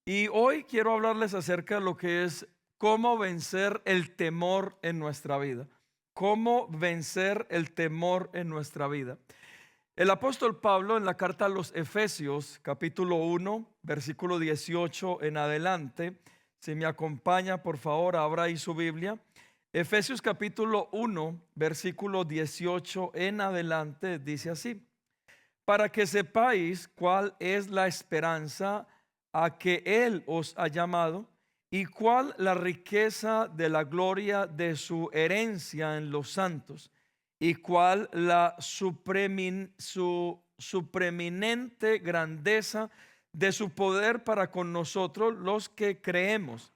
Y hoy quiero hablarles acerca de lo que es cómo vencer el temor en nuestra vida. Cómo vencer el temor en nuestra vida. El apóstol Pablo en la carta a los Efesios, capítulo 1, versículo 18 en adelante, si me acompaña, por favor, abra ahí su Biblia. Efesios capítulo 1, versículo 18 en adelante, dice así: para que sepáis cuál es la esperanza a que Él os ha llamado y cuál la riqueza de la gloria de su herencia en los santos y cuál la supreminente grandeza de su poder para con nosotros los que creemos,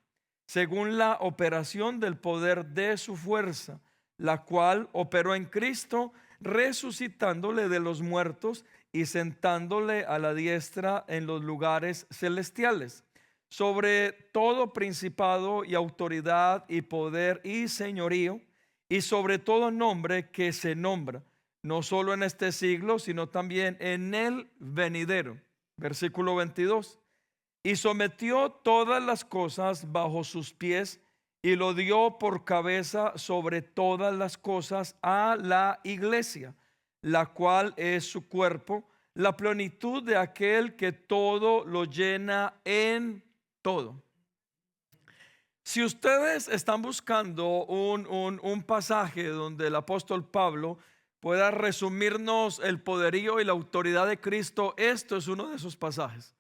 según la operación del poder de su fuerza, la cual operó en Cristo, resucitándole de los muertos y sentándole a la diestra en los lugares celestiales, sobre todo principado y autoridad y poder y señorío, y sobre todo nombre que se nombra, no solo en este siglo, sino también en el venidero. Versículo 22. Y sometió todas las cosas bajo sus pies y lo dio por cabeza sobre todas las cosas a la iglesia, la cual es su cuerpo, la plenitud de aquel que todo lo llena en todo. Si ustedes están buscando un pasaje donde el apóstol Pablo pueda resumirnos el poderío y la autoridad de Cristo, esto es uno de esos pasajes.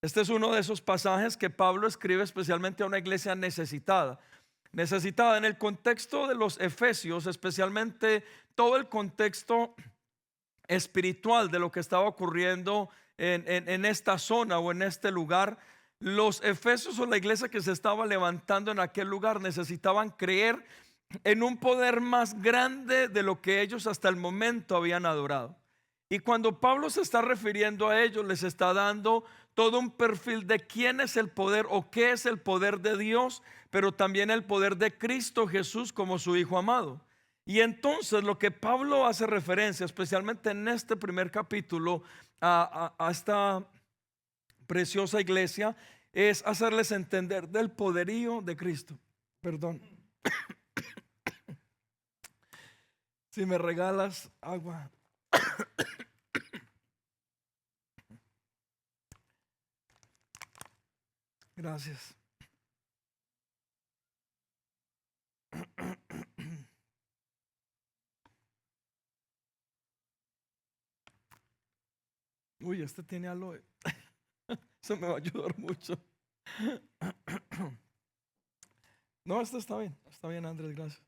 Este es uno de esos pasajes que Pablo escribe especialmente a una iglesia necesitada. Necesitada en el contexto de los Efesios, especialmente todo el contexto espiritual de lo que estaba ocurriendo en esta zona o en este lugar. Los Efesios, o la iglesia que se estaba levantando en aquel lugar, necesitaban creer en un poder más grande de lo que ellos hasta el momento habían adorado. Y cuando Pablo se está refiriendo a ellos, les está dando todo un perfil de quién es el poder o qué es el poder de Dios, pero también el poder de Cristo Jesús como su Hijo amado. Y entonces lo que Pablo hace referencia, especialmente en este primer capítulo, a esta preciosa iglesia, es hacerles entender del poderío de Cristo. Perdón. Si me regalas agua. Gracias. Uy, este tiene aloe. Eso me va a ayudar mucho. No, esto está bien. Está bien, Andrés, gracias.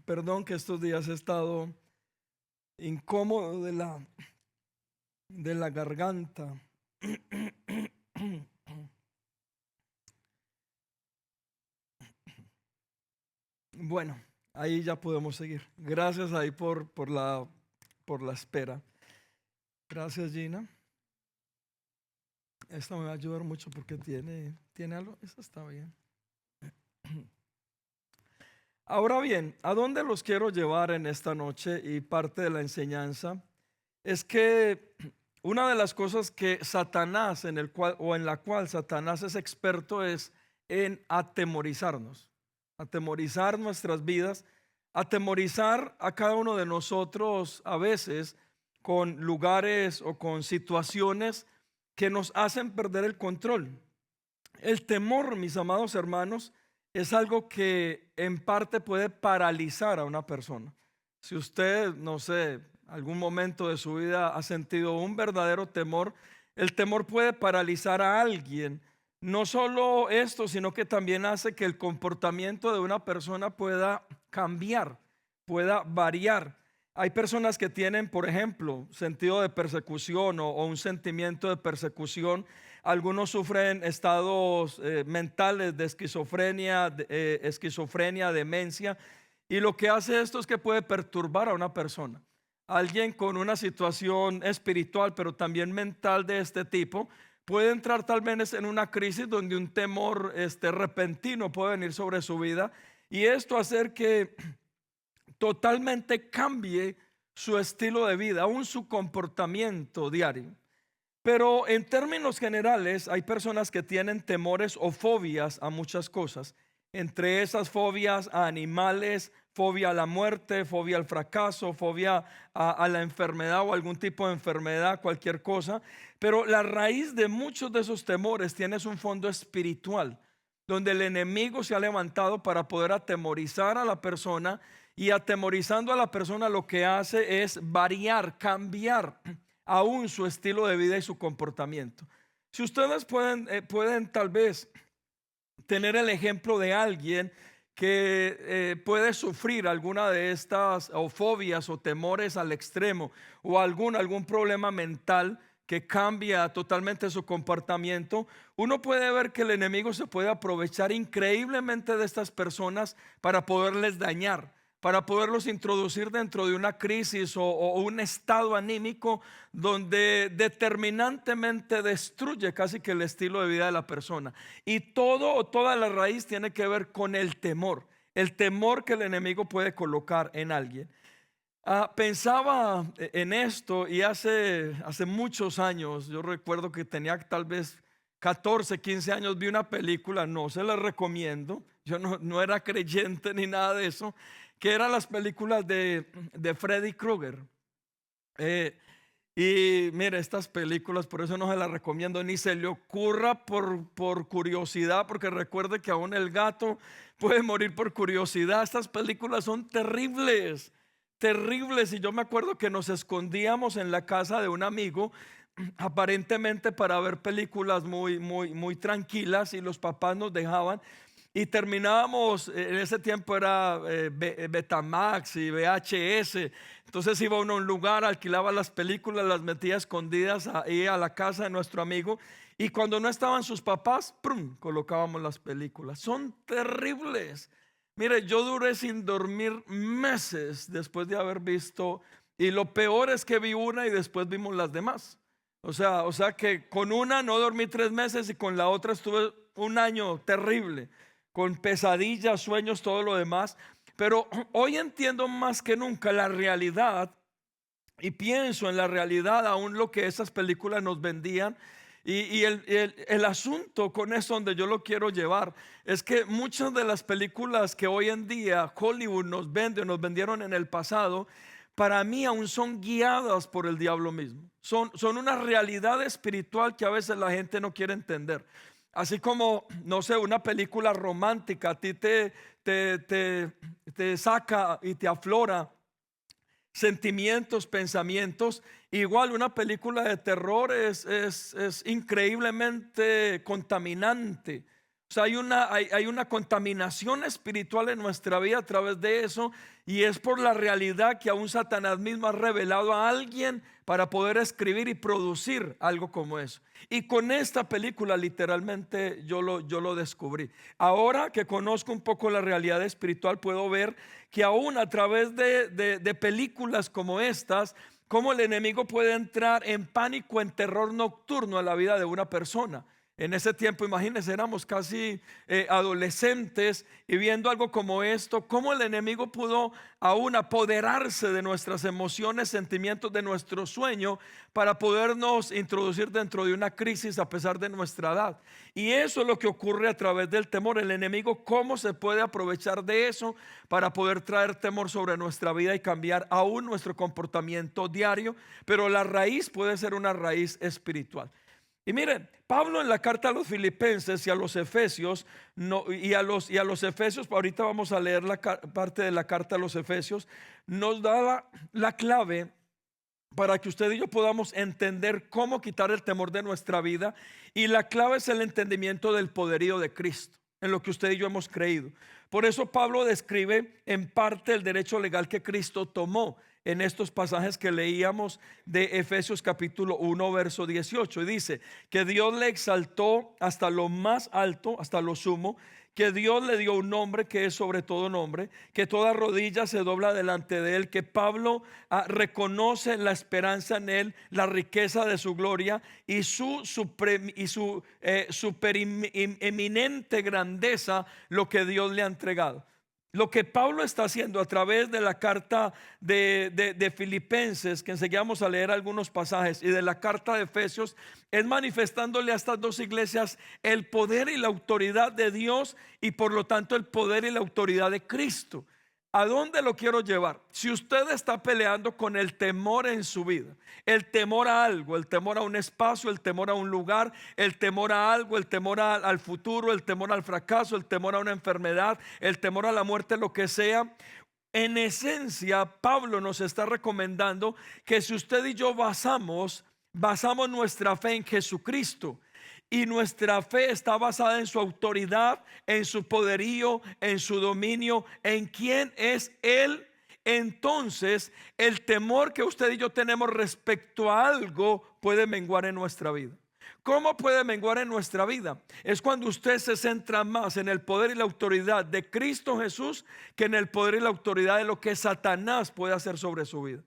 Perdón que estos días he estado incómodo de la garganta. Bueno, ahí ya podemos seguir. Gracias ahí por la espera. Gracias, Gina. Esto me va a ayudar mucho porque tiene algo. Eso está bien. Ahora bien, ¿a dónde los quiero llevar en esta noche? Y parte de la enseñanza es que una de las cosas que Satanás, en la cual Satanás es experto, es en atemorizarnos, atemorizar nuestras vidas, atemorizar a cada uno de nosotros a veces con lugares o con situaciones que nos hacen perder el control. El temor, mis amados hermanos, es algo que en parte puede paralizar a una persona. Si usted, no sé, algún momento de su vida ha sentido un verdadero temor, el temor puede paralizar a alguien. No solo esto, sino que también hace que el comportamiento de una persona pueda cambiar, pueda variar. Hay personas que tienen, por ejemplo, sentido de persecución o un sentimiento de persecución. Algunos sufren estados mentales de esquizofrenia, demencia. Y lo que hace esto es que puede perturbar a una persona. Alguien con una situación espiritual, pero también mental de este tipo, puede entrar tal vez en una crisis donde un temor repentino puede venir sobre su vida. Y esto hacer que totalmente cambie su estilo de vida, aún su comportamiento diario. Pero en términos generales, hay personas que tienen temores o fobias a muchas cosas. Entre esas fobias a animales, fobia a la muerte, fobia al fracaso, fobia a la enfermedad o algún tipo de enfermedad, cualquier cosa. Pero la raíz de muchos de esos temores tiene un fondo espiritual, donde el enemigo se ha levantado para poder atemorizar a la persona, y atemorizando a la persona lo que hace es variar, cambiar aún su estilo de vida y su comportamiento. Si ustedes pueden tal vez tener el ejemplo de alguien que puede sufrir alguna de estas o fobias o temores al extremo, o algún problema mental que cambia totalmente su comportamiento, uno puede ver que el enemigo se puede aprovechar increíblemente de estas personas para poderles dañar, para poderlos introducir dentro de una crisis o un estado anímico donde determinantemente destruye casi que el estilo de vida de la persona. Y toda la raíz tiene que ver con el temor que el enemigo puede colocar en alguien. Pensaba en esto, y hace muchos años, yo recuerdo que tenía tal vez 14, 15 años, vi una película, no se la recomiendo, yo no era creyente ni nada de eso, que eran las películas de Freddy Krueger. Y mire, estas películas, por eso no se las recomiendo, ni se le ocurra por curiosidad, porque recuerde que aún el gato puede morir por curiosidad. Estas películas son terribles, terribles. Y yo me acuerdo que nos escondíamos en la casa de un amigo, aparentemente para ver películas muy tranquilas, y los papás nos dejaban. Y terminábamos, en ese tiempo era Betamax y VHS. Entonces iba uno a un lugar, alquilaba las películas, las metía escondidas ahí a la casa de nuestro amigo. Y cuando no estaban sus papás, ¡prum!, colocábamos las películas. Son terribles. Mire, yo duré sin dormir meses después de haber visto. Y lo peor es que vi una y después vimos las demás. O sea que con una no dormí 3 meses, y con la otra estuve un año terrible, con pesadillas, sueños, todo lo demás. Pero hoy entiendo más que nunca la realidad, y pienso en la realidad, aún lo que esas películas nos vendían. Y el asunto con eso, donde yo lo quiero llevar, es que muchas de las películas que hoy en día Hollywood nos vende o nos vendieron en el pasado, para mí aún son guiadas por el diablo mismo. Son una realidad espiritual que a veces la gente no quiere entender. Así como, no sé, una película romántica a ti te saca y te aflora sentimientos, pensamientos. Igual una película de terror es increíblemente contaminante. O sea, hay una contaminación espiritual en nuestra vida a través de eso, y es por la realidad que aún Satanás mismo ha revelado a alguien para poder escribir y producir algo como eso. Y con esta película literalmente yo lo descubrí. Ahora que conozco un poco la realidad espiritual, puedo ver que aún a través de películas como estas, cómo el enemigo puede entrar en pánico, en terror nocturno a la vida de una persona. En ese tiempo, imagínense, éramos casi adolescentes, y viendo algo como esto, cómo el enemigo pudo aún apoderarse de nuestras emociones, sentimientos, de nuestro sueño, para podernos introducir dentro de una crisis a pesar de nuestra edad. Y eso es lo que ocurre a través del temor. El enemigo, cómo se puede aprovechar de eso para poder traer temor sobre nuestra vida y cambiar aún nuestro comportamiento diario. Pero la raíz puede ser una raíz espiritual. Y miren, Pablo en la carta a los Filipenses y a los Efesios, y a los Efesios, ahorita vamos a leer la parte de la carta a los Efesios, nos da la clave para que usted y yo podamos entender cómo quitar el temor de nuestra vida. Y la clave es el entendimiento del poderío de Cristo, en lo que usted y yo hemos creído. Por eso Pablo describe en parte el derecho legal que Cristo tomó en estos pasajes que leíamos de Efesios capítulo 1 verso 18, y dice que Dios le exaltó hasta lo más alto, hasta lo sumo, que Dios le dio un nombre que es sobre todo nombre, que toda rodilla se dobla delante de él, que Pablo reconoce la esperanza en él, la riqueza de su gloria y su supereminente grandeza, lo que Dios le ha entregado. lo que Pablo está haciendo a través de la carta de Filipenses, que enseguida vamos a leer algunos pasajes, y de la carta de Efesios, es manifestándole a estas dos iglesias el poder y la autoridad de Dios, y por lo tanto el poder y la autoridad de Cristo. ¿A dónde lo quiero llevar? Si usted está peleando con el temor en su vida, el temor a algo, el temor a un espacio, el temor a un lugar, el temor a algo, el temor al futuro, el temor al fracaso, el temor a una enfermedad, el temor a la muerte, lo que sea, en esencia Pablo nos está recomendando que si usted y yo basamos nuestra fe en Jesucristo, y nuestra fe está basada en su autoridad, en su poderío, en su dominio, en quién es Él. Entonces el temor que usted y yo tenemos respecto a algo puede menguar en nuestra vida. ¿Cómo puede menguar en nuestra vida? Es cuando usted se centra más en el poder y la autoridad de Cristo Jesús que en el poder y la autoridad de lo que Satanás puede hacer sobre su vida.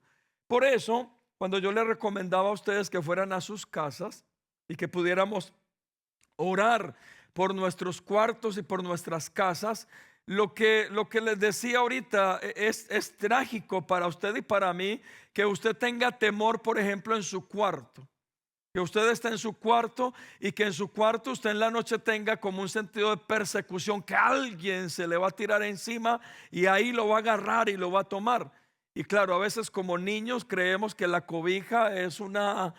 Por eso, cuando yo les recomendaba a ustedes que fueran a sus casas y que pudiéramos orar por nuestros cuartos y por nuestras casas, lo que les decía ahorita es trágico para usted y para mí que usted tenga temor, por ejemplo, en su cuarto. Que usted esté en su cuarto y que en su cuarto usted en la noche tenga como un sentido de persecución, que alguien se le va a tirar encima y ahí lo va a agarrar y lo va a tomar. Y claro, a veces como niños creemos que la cobija es como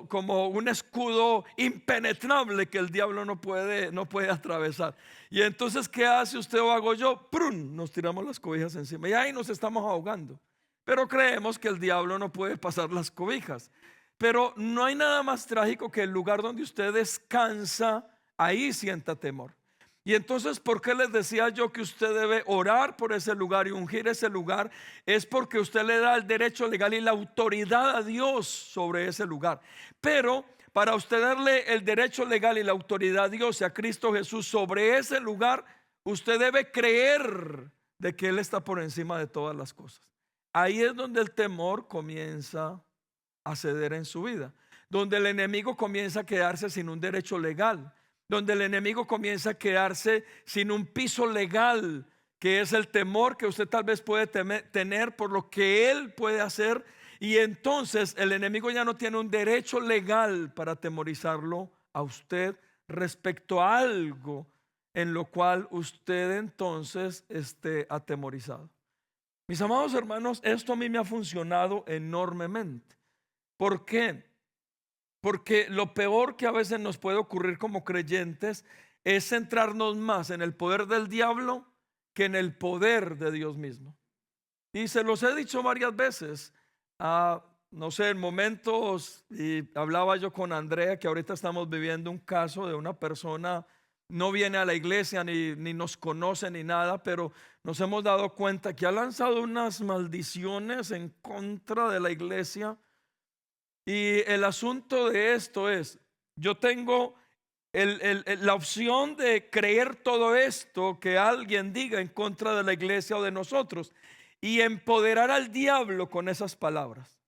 un escudo impenetrable que el diablo no puede atravesar. Y entonces, ¿qué hace usted o hago yo? ¡Prun! Nos tiramos las cobijas encima y ahí nos estamos ahogando. Pero creemos que el diablo no puede pasar las cobijas. Pero no hay nada más trágico que el lugar donde usted descansa, ahí sienta temor. Y entonces, ¿por qué les decía yo que usted debe orar por ese lugar y ungir ese lugar? Es porque usted le da el derecho legal y la autoridad a Dios sobre ese lugar. Pero para usted darle el derecho legal y la autoridad a Dios y a Cristo Jesús sobre ese lugar, usted debe creer de que Él está por encima de todas las cosas. Ahí es donde el temor comienza a ceder en su vida, donde el enemigo comienza a quedarse sin un derecho legal, donde el enemigo comienza a quedarse sin un piso legal, que es el temor que usted tal vez puede tener por lo que él puede hacer. Y entonces el enemigo ya no tiene un derecho legal para atemorizarlo a usted respecto a algo en lo cual usted entonces esté atemorizado. Mis amados hermanos, esto a mí me ha funcionado enormemente. ¿Por qué? Porque lo peor que a veces nos puede ocurrir como creyentes es centrarnos más en el poder del diablo que en el poder de Dios mismo. Y se los he dicho varias veces, no sé, en momentos, y hablaba yo con Andrea que ahorita estamos viviendo un caso de una persona, no viene a la iglesia ni nos conoce ni nada, pero nos hemos dado cuenta que ha lanzado unas maldiciones en contra de la iglesia. Y el asunto de esto es, yo tengo la opción de creer todo esto que alguien diga en contra de la iglesia o de nosotros y empoderar al diablo con esas palabras.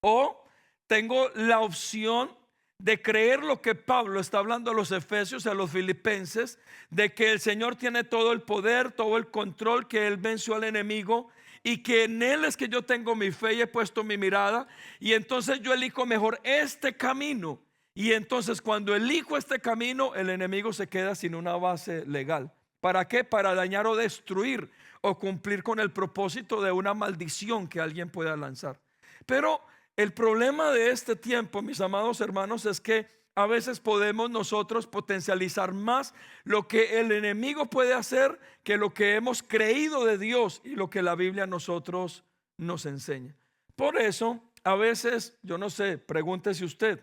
O tengo la opción de creer lo que Pablo está hablando a los efesios y a los filipenses, de que el Señor tiene todo el poder, todo el control, que Él venció al enemigo y que en Él es que yo tengo mi fe y he puesto mi mirada, y entonces yo elijo mejor este camino. Y entonces cuando elijo este camino, el enemigo se queda sin una base legal. ¿Para qué? Para dañar o destruir o cumplir con el propósito de una maldición que alguien pueda lanzar. Pero el problema de este tiempo, mis amados hermanos, es que a veces podemos nosotros potencializar más lo que el enemigo puede hacer que lo que hemos creído de Dios y lo que la Biblia a nosotros nos enseña. Por eso, a veces, yo no sé, pregúntese usted,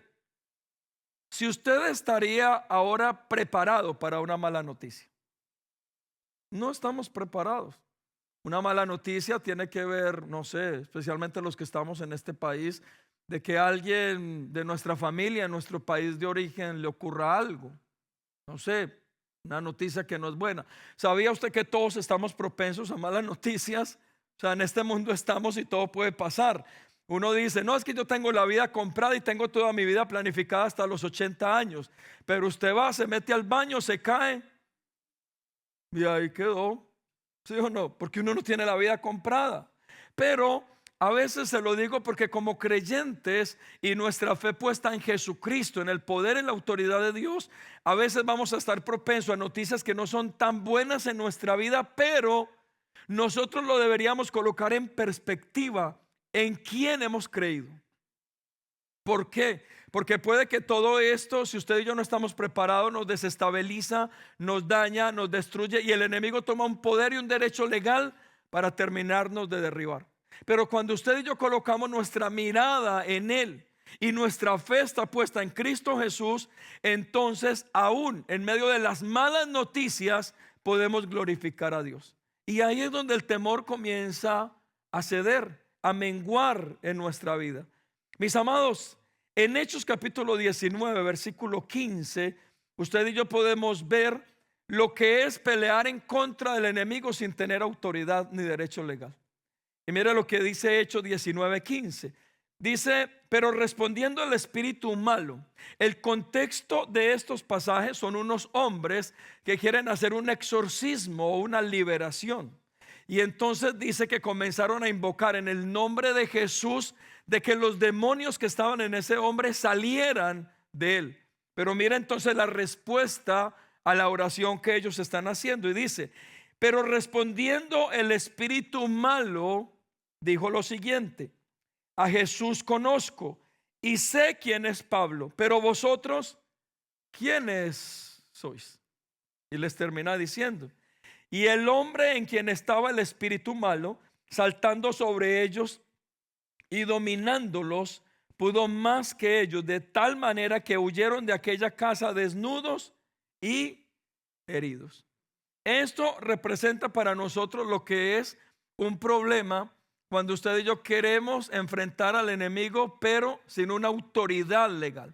si usted estaría ahora preparado para una mala noticia. No estamos preparados. Una mala noticia tiene que ver, no sé, especialmente los que estamos en este país, de que a alguien de nuestra familia, en nuestro país de origen, le ocurra algo. No sé, una noticia que no es buena. ¿Sabía usted que todos estamos propensos a malas noticias? O sea, en este mundo estamos y todo puede pasar. Uno dice, no, es que yo tengo la vida comprada y tengo toda mi vida planificada hasta los 80 años. Pero usted va, se mete al baño, se cae y ahí quedó. ¿Sí o no? Porque uno no tiene la vida comprada. Pero a veces se lo digo porque como creyentes y nuestra fe puesta en Jesucristo, en el poder y la autoridad de Dios, a veces vamos a estar propensos a noticias que no son tan buenas en nuestra vida, pero nosotros lo deberíamos colocar en perspectiva en quién hemos creído. ¿Por qué? Porque puede que todo esto, si usted y yo no estamos preparados, nos desestabiliza, nos daña, nos destruye, y el enemigo toma un poder y un derecho legal para terminarnos de derribar. Pero cuando usted y yo colocamos nuestra mirada en Él y nuestra fe está puesta en Cristo Jesús, entonces aún en medio de las malas noticias podemos glorificar a Dios. Y ahí es donde el temor comienza a ceder, a menguar en nuestra vida. Mis amados, en Hechos capítulo 19, versículo 15, usted y yo podemos ver lo que es pelear en contra del enemigo sin tener autoridad ni derecho legal. Y mire lo que dice Hechos 19, 15. Dice, pero respondiendo el espíritu malo. El contexto de estos pasajes son unos hombres que quieren hacer un exorcismo o una liberación. Y entonces dice que comenzaron a invocar en el nombre de Jesús de que los demonios que estaban en ese hombre salieran de él. Pero mira entonces la respuesta a la oración que ellos están haciendo. Y dice, pero respondiendo el espíritu malo, dijo lo siguiente: a Jesús conozco y sé quién es Pablo, pero vosotros, ¿quiénes sois? Y les termina diciendo, y el hombre en quien estaba el espíritu malo, saltando sobre ellos y dominándolos, pudo más que ellos, de tal manera que huyeron de aquella casa desnudos y heridos. Esto representa para nosotros lo que es un problema cuando usted y yo queremos enfrentar al enemigo, pero sin una autoridad legal.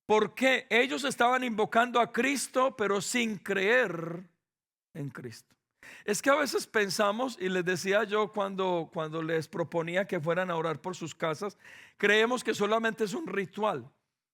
Porque ellos estaban invocando a Cristo, pero sin creer en Cristo. Es que a veces pensamos, y les decía yo cuando les proponía que fueran a orar por sus casas, creemos que solamente es un ritual.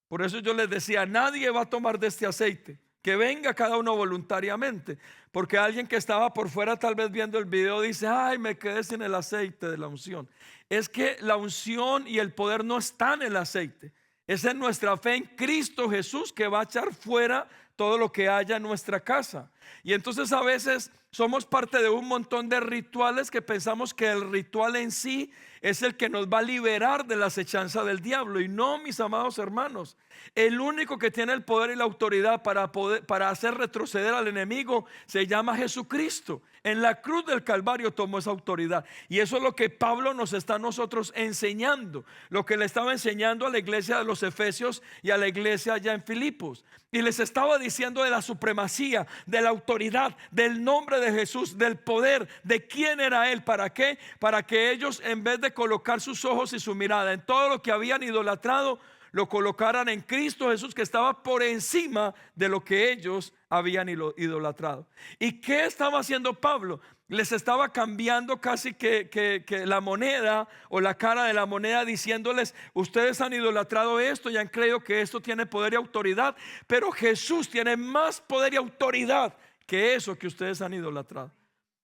Por eso yo les decía, nadie va a tomar de este aceite, que venga cada uno voluntariamente. Porque alguien que estaba por fuera tal vez viendo el video dice, ay, me quedé sin el aceite de la unción. Es que la unción y el poder no están en el aceite. Es en nuestra fe en Cristo Jesús que va a echar fuera todo lo que haya en nuestra casa. Y entonces a veces somos parte de un montón de rituales que pensamos que el ritual en sí es el que nos va a liberar de la acechanza del diablo. Y no, mis amados hermanos, el único que tiene el poder y la autoridad para hacer retroceder al enemigo se llama Jesucristo. En la cruz del Calvario tomó esa autoridad. Y eso es lo que Pablo nos está a nosotros enseñando. Lo que le estaba enseñando a la iglesia de los Efesios y a la iglesia allá en Filipos. Y les estaba diciendo de la supremacía, de la autoridad, del nombre de Jesús, del poder, de quién era Él. ¿Para qué? Para que ellos, en vez de colocar sus ojos y su mirada en todo lo que habían idolatrado, lo colocaran en Cristo Jesús, que estaba por encima de lo que ellos habían idolatrado. ¿Y qué estaba haciendo Pablo? Les estaba cambiando casi que la moneda o la cara de la moneda, diciéndoles, ustedes han idolatrado esto y han creído que esto tiene poder y autoridad, pero Jesús tiene más poder y autoridad que eso que ustedes han idolatrado.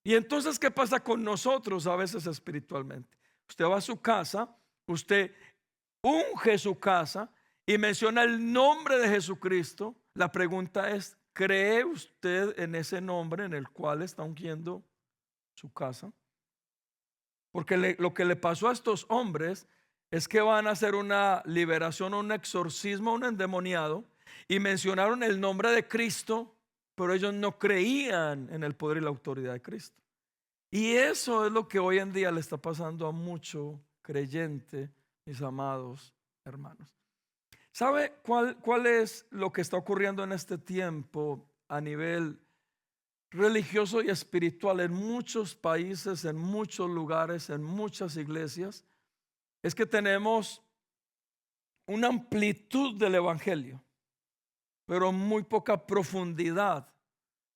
Y entonces, ¿qué pasa con nosotros a veces espiritualmente? Usted va a su casa, usted unge su casa y menciona el nombre de Jesucristo. La pregunta es, ¿cree usted en ese nombre en el cual está ungiendo su casa? Porque lo que le pasó a estos hombres es que van a hacer una liberación, un exorcismo, un endemoniado, y mencionaron el nombre de Cristo, pero ellos no creían en el poder y la autoridad de Cristo. Y eso es lo que hoy en día le está pasando a mucho creyente, mis amados hermanos. ¿Sabe cuál es lo que está ocurriendo en este tiempo a nivel religioso y espiritual en muchos países, en muchos lugares, en muchas iglesias? Es que tenemos una amplitud del evangelio, pero muy poca profundidad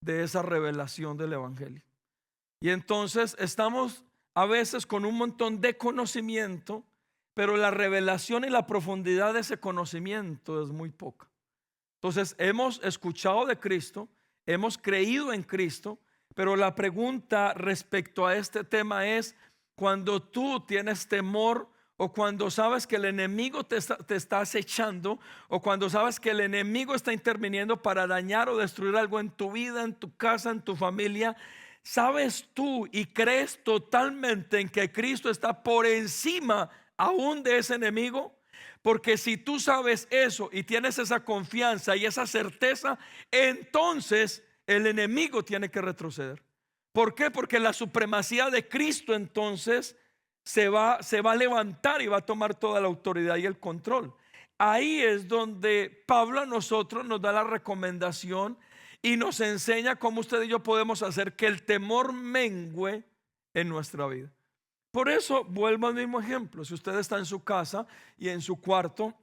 de esa revelación del evangelio. Y entonces estamos a veces con un montón de conocimiento, pero la revelación y la profundidad de ese conocimiento es muy poca. Entonces hemos escuchado de Cristo, hemos creído en Cristo, pero la pregunta respecto a este tema es, cuando tú tienes temor, o cuando sabes que el enemigo te está acechando, o cuando sabes que el enemigo está interviniendo para dañar o destruir algo en tu vida, en tu casa, en tu familia, ¿sabes tú y crees totalmente en que Cristo está por encima aún de ese enemigo? Porque si tú sabes eso y tienes esa confianza y esa certeza, entonces el enemigo tiene que retroceder. ¿Por qué? Porque la supremacía de Cristo entonces se va a levantar y va a tomar toda la autoridad y el control. Ahí es donde Pablo a nosotros nos da la recomendación y nos enseña cómo usted y yo podemos hacer que el temor mengüe en nuestra vida. Por eso vuelvo al mismo ejemplo. Si usted está en su casa y en su cuarto,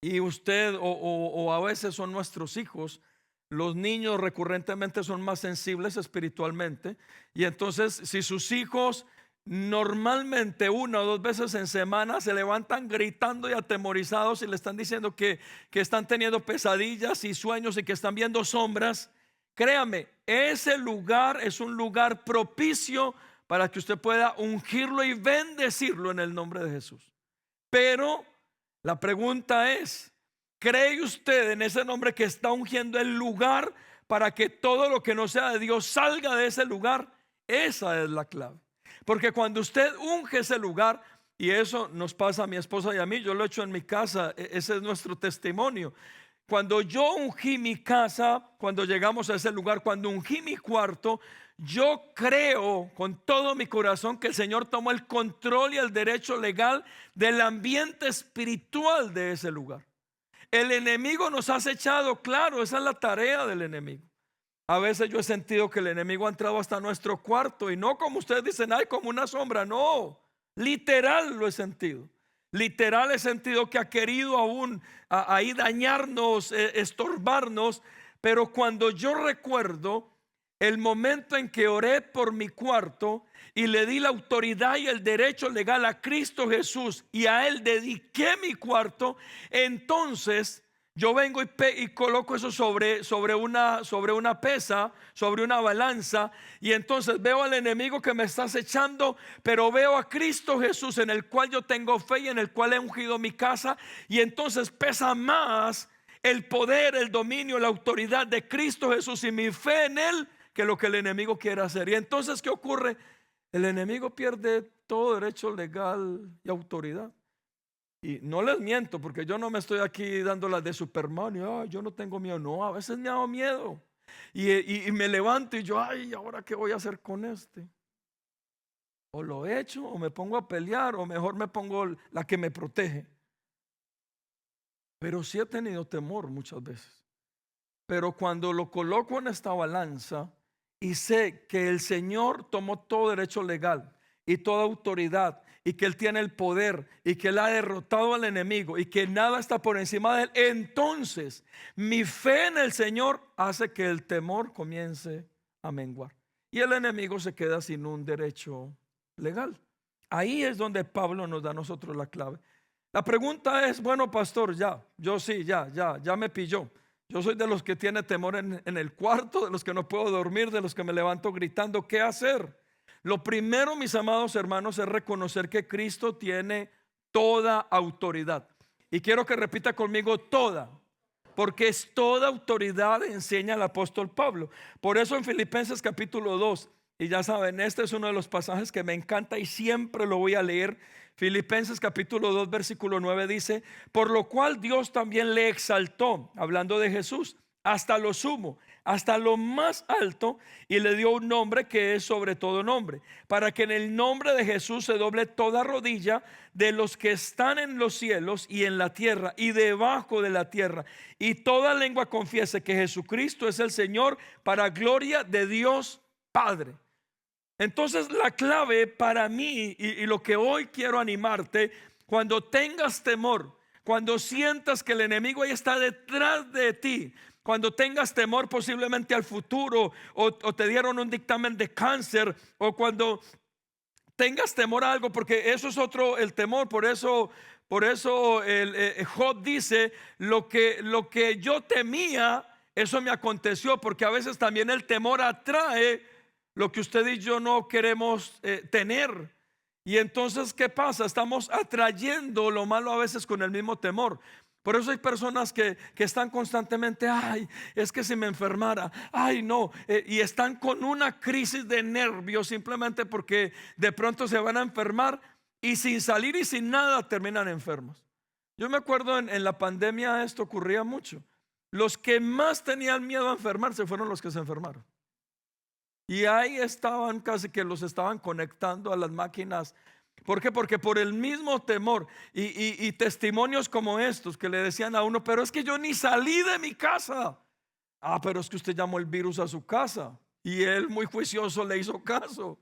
y usted o a veces son nuestros hijos, los niños recurrentemente son más sensibles espiritualmente, y entonces si sus hijos normalmente 1 o 2 veces en semana se levantan gritando y atemorizados y le están diciendo que están teniendo pesadillas y sueños y que están viendo sombras, créame, ese lugar es un lugar propicio para que usted pueda ungirlo y bendecirlo en el nombre de Jesús. Pero la pregunta es, ¿cree usted en ese nombre que está ungiendo el lugar para que todo lo que no sea de Dios salga de ese lugar? Esa es la clave. Porque cuando usted unge ese lugar, y eso nos pasa a mi esposa y a mí, yo lo he hecho en mi casa, ese es nuestro testimonio. Cuando yo ungí mi casa, cuando llegamos a ese lugar, cuando ungí mi cuarto, yo creo con todo mi corazón que el Señor tomó el control y el derecho legal del ambiente espiritual de ese lugar. El enemigo nos ha acechado, claro, esa es la tarea del enemigo. A veces yo he sentido que el enemigo ha entrado hasta nuestro cuarto, y no como ustedes dicen, ay, como una sombra, no, literal lo he sentido. Literal he sentido que ha querido aún ahí dañarnos, estorbarnos. Pero cuando yo recuerdo el momento en que oré por mi cuarto y le di la autoridad y el derecho legal a Cristo Jesús, y a Él dediqué mi cuarto, entonces yo vengo y coloco eso sobre una pesa, sobre una balanza, y entonces veo al enemigo que me está acechando, pero veo a Cristo Jesús en el cual yo tengo fe y en el cual he ungido mi casa, y entonces pesa más el poder, el dominio, la autoridad de Cristo Jesús y mi fe en Él que lo que el enemigo quiere hacer. Y entonces, ¿qué ocurre? El enemigo pierde todo derecho legal y autoridad. Y no les miento, porque yo no me estoy aquí dando las de Superman y yo no tengo miedo. No, a veces me hago miedo y me levanto y yo, ay, ¿ahora qué voy a hacer con este? O lo echo o me pongo a pelear, o mejor me pongo la que me protege. Pero sí he tenido temor muchas veces. Pero cuando lo coloco en esta balanza y sé que el Señor tomó todo derecho legal y toda autoridad, y que Él tiene el poder, y que Él ha derrotado al enemigo, y que nada está por encima de Él, entonces mi fe en el Señor hace que el temor comience a menguar, y el enemigo se queda sin un derecho legal. Ahí es donde Pablo nos da a nosotros la clave. La pregunta es, bueno, pastor, ya me pilló. Yo soy de los que tiene temor en el cuarto, de los que no puedo dormir, de los que me levanto gritando, ¿qué hacer? Lo primero, mis amados hermanos, es reconocer que Cristo tiene toda autoridad. Y quiero que repita conmigo toda, porque es toda autoridad, enseña el apóstol Pablo. Por eso en Filipenses capítulo 2, y ya saben, este es uno de los pasajes que me encanta y siempre lo voy a leer. Filipenses capítulo 2 versículo 9 dice: por lo cual Dios también le exaltó, hablando de Jesús, hasta lo sumo, hasta lo más alto, y le dio un nombre que es sobre todo nombre, para que en el nombre de Jesús se doble toda rodilla de los que están en los cielos y en la tierra y debajo de la tierra, y toda lengua confiese que Jesucristo es el Señor, para gloria de Dios Padre. Entonces la clave para mí y lo que hoy quiero animarte, cuando tengas temor, cuando sientas que el enemigo ahí está detrás de ti, cuando tengas temor posiblemente al futuro, o te dieron un dictamen de cáncer, o cuando tengas temor a algo, porque eso es otro, el temor. Por eso Job dice, lo que yo temía, eso me aconteció, porque a veces también el temor atrae lo que usted y yo no queremos tener. Y entonces, ¿qué pasa? Estamos atrayendo lo malo a veces con el mismo temor. Por eso hay personas que están constantemente, ay, es que si me enfermara, ay no, y están con una crisis de nervios simplemente porque de pronto se van a enfermar y sin salir y sin nada terminan enfermos. Yo me acuerdo en la pandemia esto ocurría mucho. Los que más tenían miedo a enfermarse fueron los que se enfermaron. Y ahí estaban, casi que los estaban conectando a las máquinas. ¿Por qué? Porque por el mismo temor y testimonios como estos que le decían a uno, pero es que yo ni salí de mi casa. Ah, pero es que usted llamó el virus a su casa. Y él muy juicioso le hizo caso.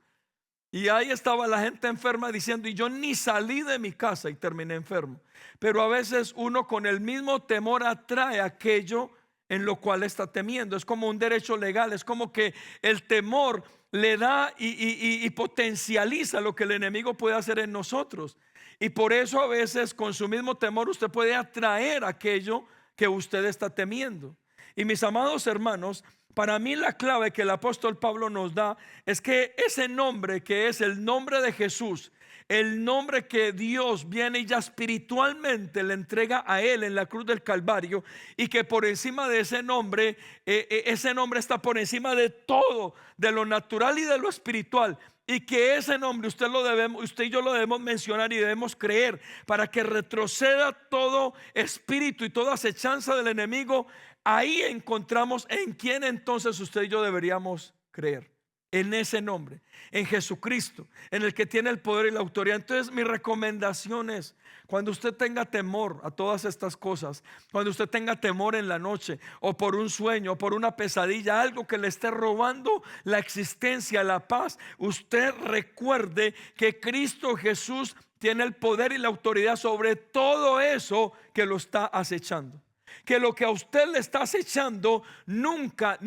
Y ahí estaba la gente enferma diciendo, y yo ni salí de mi casa y terminé enfermo. Pero a veces uno con el mismo temor atrae aquello en lo cual está temiendo. Es como un derecho legal, es como que el temor le da y potencializa lo que el enemigo puede hacer en nosotros. Y por eso a veces con su mismo temor usted puede atraer aquello que usted está temiendo. Y mis amados hermanos, para mí la clave que el apóstol Pablo nos da es que ese nombre que es el nombre de Jesús, el nombre que Dios viene y ya espiritualmente le entrega a él en la cruz del Calvario, y que por encima de ese nombre está por encima de todo, de lo natural y de lo espiritual. Y que ese nombre usted y yo lo debemos mencionar y debemos creer para que retroceda todo espíritu y toda acechanza del enemigo. Ahí encontramos en quién entonces usted y yo deberíamos creer. En ese nombre, en Jesucristo, en el que tiene el poder y la autoridad. Entonces mi recomendación es, cuando usted tenga temor a todas estas cosas, cuando usted tenga temor en la noche, o por un sueño, o por una pesadilla, algo que le esté robando la existencia, la paz, usted recuerde que Cristo Jesús tiene el poder y la autoridad sobre todo eso que lo está acechando. Que lo que a usted le está acechando nunca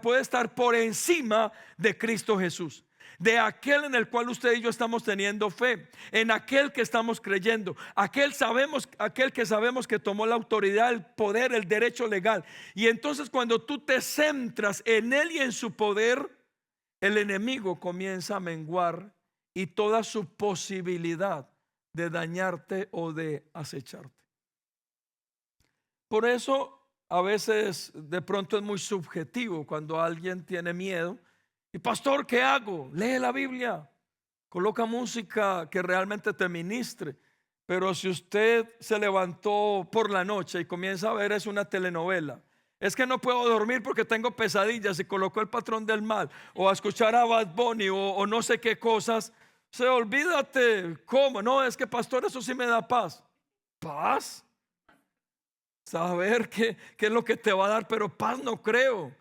puede estar por encima de Cristo Jesús, de aquel en el cual usted y yo estamos teniendo fe, en aquel que estamos creyendo, aquel que sabemos que tomó la autoridad, el poder, el derecho legal. Y entonces cuando tú te centras en él y en su poder, el enemigo comienza a menguar y toda su posibilidad de dañarte o de acecharte. Por eso a veces de pronto es muy subjetivo cuando alguien tiene miedo. Y pastor, ¿qué hago? Lee la Biblia, coloca música que realmente te ministre. Pero si usted se levantó por la noche y comienza a ver es una telenovela, es que no puedo dormir porque tengo pesadillas, y colocó El Patrón del Mal, o a escuchar a Bad Bunny o no sé qué cosas, olvídate. ¿Cómo? No, es que pastor, eso sí me da paz. ¿Paz? Saber qué es lo que te va a dar, pero paz no creo.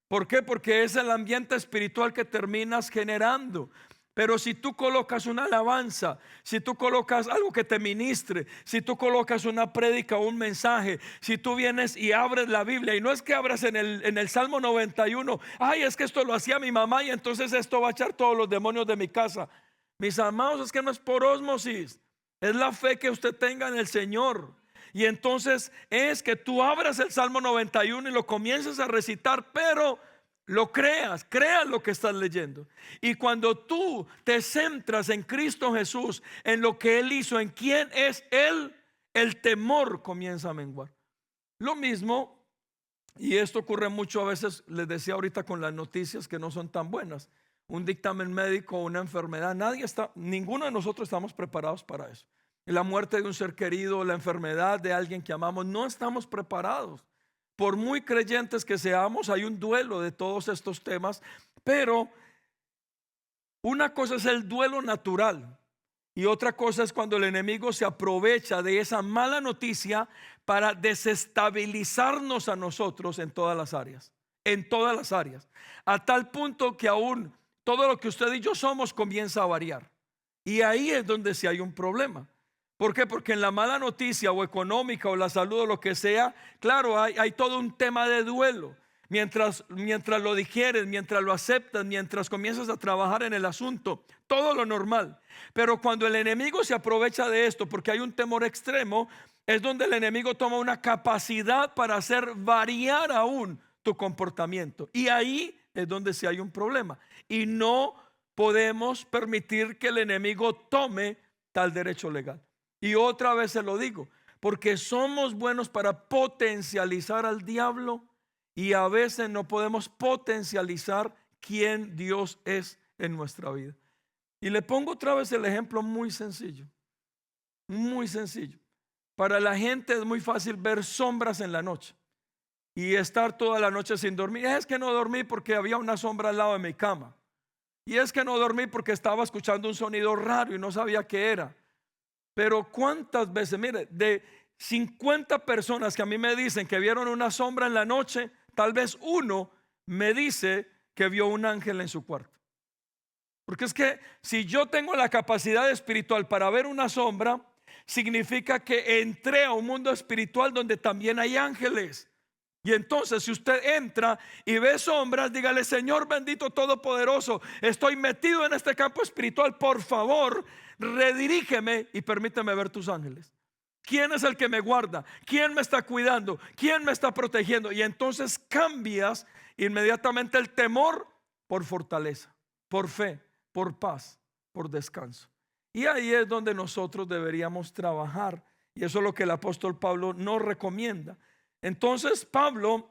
¿Por qué? Porque es el ambiente espiritual que terminas generando. Pero si tú colocas una alabanza, si tú colocas algo que te ministre, si tú colocas una prédica o un mensaje, si tú vienes y abres la Biblia, y no es que abras en el Salmo 91, ay, es que esto lo hacía mi mamá y entonces esto va a echar todos los demonios de mi casa. Mis amados, es que no es por ósmosis, es la fe que usted tenga en el Señor. Y entonces es que tú abras el Salmo 91 y lo comiences a recitar, pero lo creas lo que estás leyendo. Y cuando tú te centras en Cristo Jesús, en lo que Él hizo, en quién es Él, el temor comienza a menguar. Lo mismo, y esto ocurre mucho a veces, les decía ahorita con las noticias que no son tan buenas, un dictamen médico, una enfermedad, ninguno de nosotros estamos preparados para eso. La muerte de un ser querido, la enfermedad de alguien que amamos, no estamos preparados. Por muy creyentes que seamos, hay un duelo de todos estos temas, pero una cosa es el duelo natural y otra cosa es cuando el enemigo se aprovecha de esa mala noticia para desestabilizarnos a nosotros en todas las áreas, a tal punto que aún todo lo que usted y yo somos comienza a variar. Y ahí es donde sí hay un problema. ¿Por qué? Porque en la mala noticia o económica o la salud o lo que sea, claro, hay todo un tema de duelo. Mientras lo digieres, mientras lo aceptas, mientras comienzas a trabajar en el asunto, todo lo normal. Pero cuando el enemigo se aprovecha de esto porque hay un temor extremo, es donde el enemigo toma una capacidad para hacer variar aún tu comportamiento. Y ahí es donde sí hay un problema. Y no podemos permitir que el enemigo tome tal derecho legal. Y otra vez se lo digo, porque somos buenos para potencializar al diablo y a veces no podemos potencializar quién Dios es en nuestra vida. Y le pongo otra vez el ejemplo muy sencillo. Muy sencillo. Para la gente es muy fácil ver sombras en la noche y estar toda la noche sin dormir. Es que no dormí porque había una sombra al lado de mi cama. Y es que no dormí porque estaba escuchando un sonido raro y no sabía qué era. Pero cuántas veces, mire, de 50 personas que a mí me dicen que vieron una sombra en la noche, tal vez uno me dice que vio un ángel en su cuarto. Porque es que si yo tengo la capacidad espiritual para ver una sombra, significa que entré a un mundo espiritual donde también hay ángeles. Y entonces si usted entra y ve sombras, dígale: Señor bendito todopoderoso, estoy metido en este campo espiritual, por favor redirígeme y permíteme ver tus ángeles. ¿Quién es el que me guarda? ¿Quién me está cuidando? ¿Quién me está protegiendo? Y entonces cambias inmediatamente el temor por fortaleza, por fe, por paz, por descanso. Y ahí es donde nosotros deberíamos trabajar. Y eso es lo que el apóstol Pablo nos recomienda. Entonces Pablo,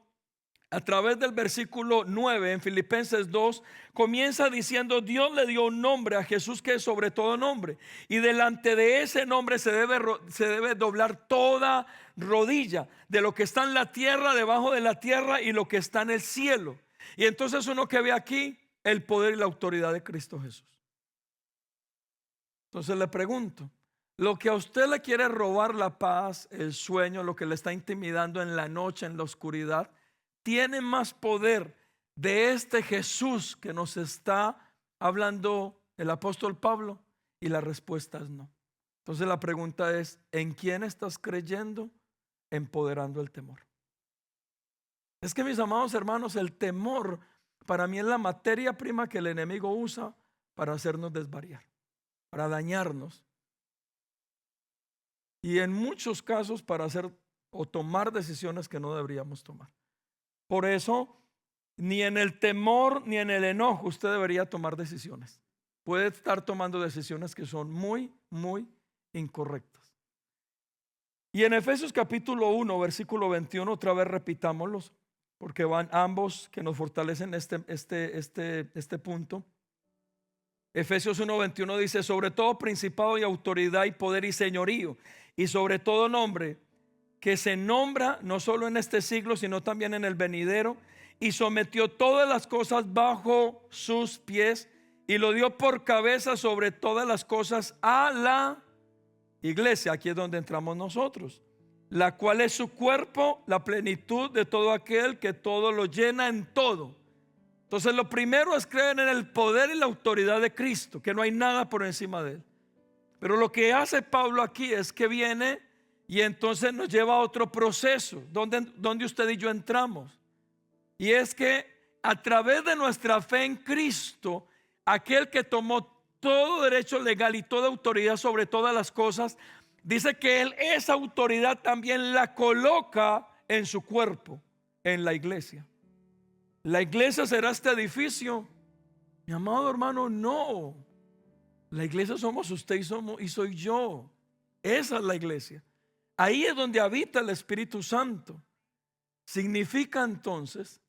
a través del versículo 9 en Filipenses 2, comienza diciendo: Dios le dio un nombre a Jesús que es sobre todo nombre, y delante de ese nombre se debe doblar toda rodilla, de lo que está en la tierra, debajo de la tierra, y lo que está en el cielo. Y entonces uno que ve aquí el poder y la autoridad de Cristo Jesús. Entonces le pregunto: lo que a usted le quiere robar la paz, el sueño, lo que le está intimidando en la noche, en la oscuridad, ¿tiene más poder de este Jesús que nos está hablando el apóstol Pablo? Y la respuesta es no. Entonces la pregunta es: ¿en quién estás creyendo? Empoderando el temor. Es que, mis amados hermanos, el temor para mí es la materia prima que el enemigo usa para hacernos desvariar, para dañarnos. Y en muchos casos para hacer o tomar decisiones que no deberíamos tomar. Por eso, ni en el temor ni en el enojo usted debería tomar decisiones. Puede estar tomando decisiones que son muy, muy incorrectas. Y en Efesios capítulo 1, versículo 21, otra vez repitámoslos, porque van ambos que nos fortalecen este punto. Efesios 1:21 dice: sobre todo principado y autoridad y poder y señorío, y sobre todo nombre que se nombra no solo en este siglo, sino también en el venidero, y sometió todas las cosas bajo sus pies, y lo dio por cabeza sobre todas las cosas a la iglesia. Aquí es donde entramos nosotros, la cual es su cuerpo, la plenitud de todo aquel que todo lo llena en todo. Entonces lo primero es creer en el poder y la autoridad de Cristo, que no hay nada por encima de él. Pero lo que hace Pablo aquí es que viene y entonces nos lleva a otro proceso donde usted y yo entramos. Y es que a través de nuestra fe en Cristo, aquel que tomó todo derecho legal y toda autoridad sobre todas las cosas, dice que él esa autoridad también la coloca en su cuerpo, en la iglesia. ¿La iglesia será este edificio? Mi amado hermano, no. La iglesia somos usted y soy yo. Esa es la iglesia. Ahí es donde habita el Espíritu Santo. Significa entonces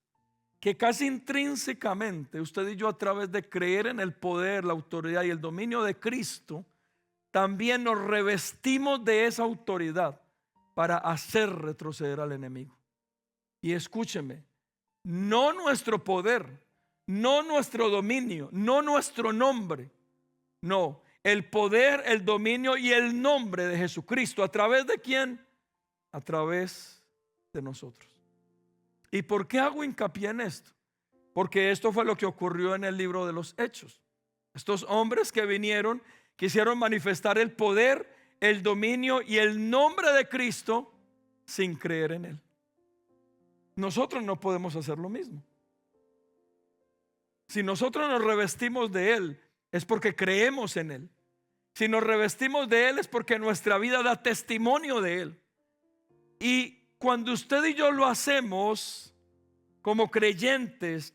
que casi intrínsecamente usted y yo, a través de creer en el poder, la autoridad y el dominio de Cristo, también nos revestimos de esa autoridad para hacer retroceder al enemigo. Y escúcheme, no nuestro poder, no nuestro dominio, no nuestro nombre, no, el poder, el dominio y el nombre de Jesucristo. ¿A través de quién? A través de nosotros. ¿Y por qué hago hincapié en esto? Porque esto fue lo que ocurrió en el libro de los Hechos. Estos hombres que vinieron quisieron manifestar el poder, el dominio y el nombre de Cristo sin creer en él. Nosotros no podemos hacer lo mismo. Si nosotros nos revestimos de él, es porque creemos en él. Si nos revestimos de él, es porque nuestra vida da testimonio de él. Y cuando usted y yo lo hacemos como creyentes,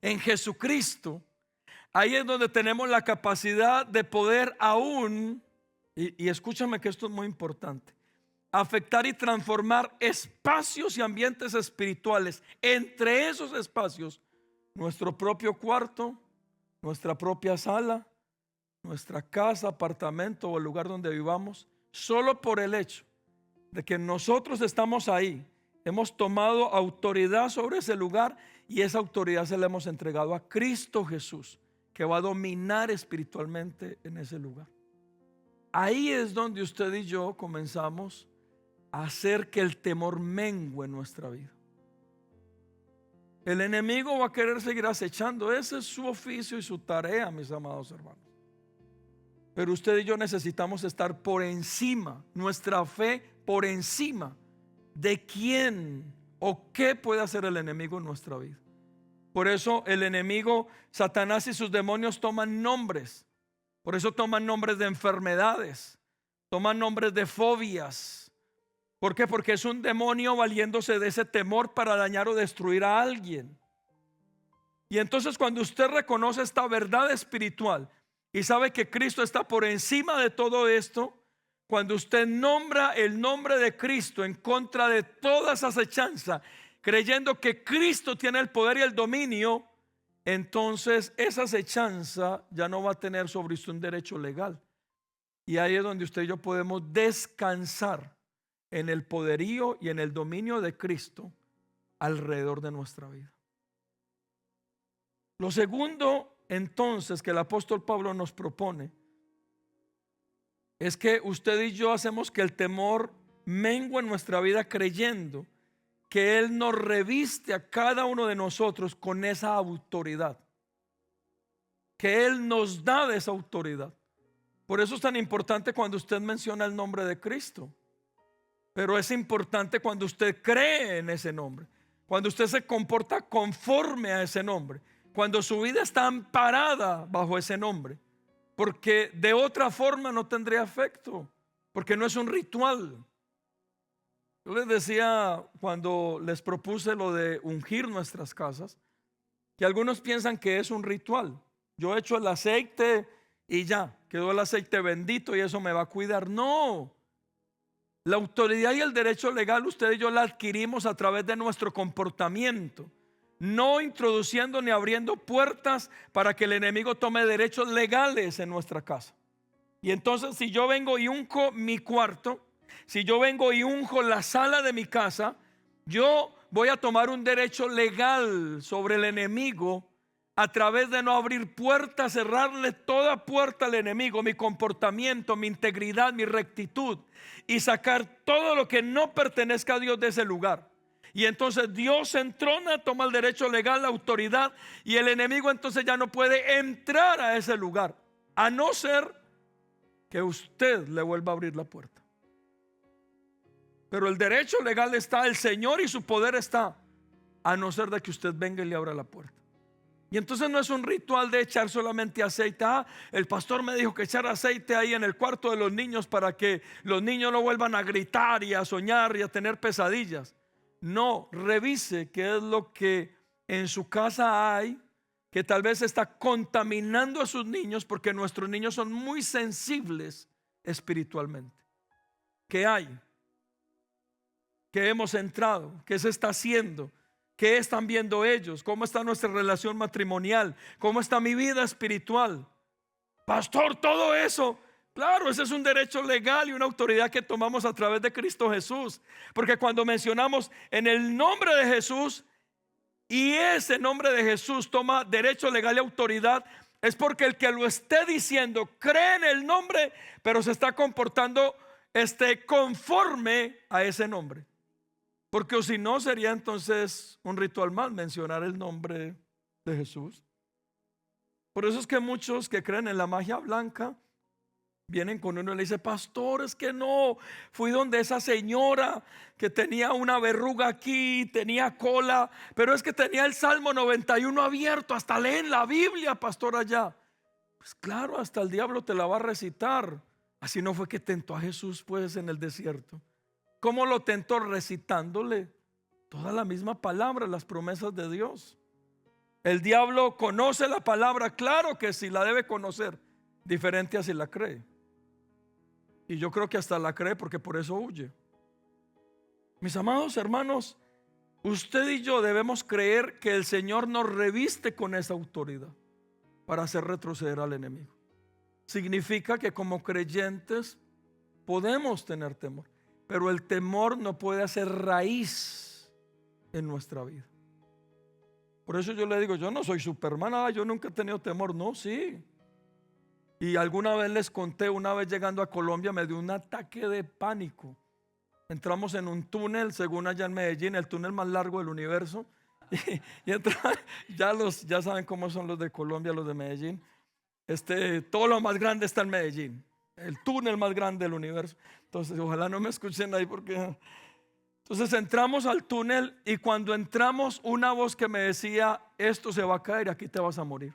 en Jesucristo, ahí es donde tenemos la capacidad de poder aún, y escúchame que esto es muy importante, afectar y transformar espacios y ambientes espirituales. Entre esos espacios, nuestro propio cuarto, nuestra propia sala, nuestra casa, apartamento o el lugar donde vivamos, solo por el hecho de que nosotros estamos ahí, hemos tomado autoridad sobre ese lugar y esa autoridad se la hemos entregado a Cristo Jesús, que va a dominar espiritualmente en ese lugar. Ahí es donde usted y yo comenzamos a hacer que el temor mengue en nuestra vida. El enemigo va a querer seguir acechando. Ese es su oficio y su tarea, mis amados hermanos. Pero usted y yo necesitamos estar por encima, nuestra fe por encima de quién o qué puede hacer el enemigo en nuestra vida. Por eso el enemigo, Satanás y sus demonios toman nombres. Por eso toman nombres de enfermedades, toman nombres de fobias. ¿Por qué? Porque es un demonio valiéndose de ese temor para dañar o destruir a alguien. Y entonces cuando usted reconoce esta verdad espiritual y sabe que Cristo está por encima de todo esto, cuando usted nombra el nombre de Cristo en contra de toda esa acechanza, creyendo que Cristo tiene el poder y el dominio, entonces esa acechanza ya no va a tener sobre usted un derecho legal. Y ahí es donde usted y yo podemos descansar en el poderío y en el dominio de Cristo alrededor de nuestra vida. Lo segundo entonces que el apóstol Pablo nos propone es que usted y yo hacemos que el temor mengue en nuestra vida creyendo que Él nos reviste a cada uno de nosotros con esa autoridad, que Él nos da de esa autoridad. Por eso es tan importante cuando usted menciona el nombre de Cristo. Pero es importante cuando usted cree en ese nombre, cuando usted se comporta conforme a ese nombre, cuando su vida está amparada bajo ese nombre, porque de otra forma no tendría efecto, porque no es un ritual. Yo les decía cuando les propuse lo de ungir nuestras casas, que algunos piensan que es un ritual. Yo echo el aceite y ya, quedó el aceite bendito y eso me va a cuidar. No. La autoridad y el derecho legal usted y yo la adquirimos a través de nuestro comportamiento, no introduciendo ni abriendo puertas para que el enemigo tome derechos legales en nuestra casa. Y entonces si yo vengo y unjo mi cuarto, si yo vengo y unjo la sala de mi casa, yo voy a tomar un derecho legal sobre el enemigo a través de no abrir puertas, cerrarle toda puerta al enemigo, mi comportamiento, mi integridad, mi rectitud, y sacar todo lo que no pertenezca a Dios de ese lugar. Y entonces Dios se entrona, toma el derecho legal, la autoridad, y el enemigo entonces ya no puede entrar a ese lugar, a no ser que usted le vuelva a abrir la puerta. Pero el derecho legal está, el Señor y su poder está, a no ser de que usted venga y le abra la puerta. Y entonces no es un ritual de echar solamente aceite. El pastor me dijo que echar aceite ahí en el cuarto de los niños para que los niños no vuelvan a gritar y a soñar y a tener pesadillas. No, revise qué es lo que en su casa hay que tal vez está contaminando a sus niños, porque nuestros niños son muy sensibles espiritualmente. ¿Qué hay? ¿Qué hemos entrado? ¿Qué se está haciendo? ¿Qué están viendo ellos? ¿Cómo está nuestra relación matrimonial? ¿Cómo está mi vida espiritual? Pastor, todo eso, claro, ese es un derecho legal y una autoridad que tomamos a través de Cristo Jesús. Porque cuando mencionamos en el nombre de Jesús, y ese nombre de Jesús toma derecho legal y autoridad, es porque el que lo esté diciendo cree en el nombre, pero se está comportando conforme a ese nombre. Porque o si no sería entonces un ritual más mencionar el nombre de Jesús. Por eso es que muchos que creen en la magia blanca vienen con uno y le dicen: pastor, es que no, fui donde esa señora que tenía una verruga aquí, tenía cola, pero es que tenía el Salmo 91 abierto, hasta leen la Biblia, pastor, allá. Pues claro, hasta el diablo te la va a recitar. Así no fue que tentó a Jesús pues en el desierto. ¿Cómo lo tentó? Recitándole toda la misma palabra, las promesas de Dios. El diablo conoce la palabra, claro que sí, la debe conocer, diferente a si la cree. Y yo creo que hasta la cree porque por eso huye. Mis amados hermanos, usted y yo debemos creer que el Señor nos reviste con esa autoridad para hacer retroceder al enemigo. Significa que como creyentes podemos tener temor, pero el temor no puede hacer raíz en nuestra vida. Por eso yo le digo, yo no soy Superman, yo nunca he tenido temor. No, sí. Y alguna vez les conté, una vez llegando a Colombia me dio un ataque de pánico. Entramos en un túnel, según allá en Medellín, el túnel más largo del universo. Ya saben cómo son los de Colombia, los de Medellín. Todo lo más grande está en Medellín, el túnel más grande del universo. Entonces, ojalá no me escuchen ahí porque... Entonces entramos al túnel y cuando entramos una voz que me decía, esto se va a caer y aquí te vas a morir.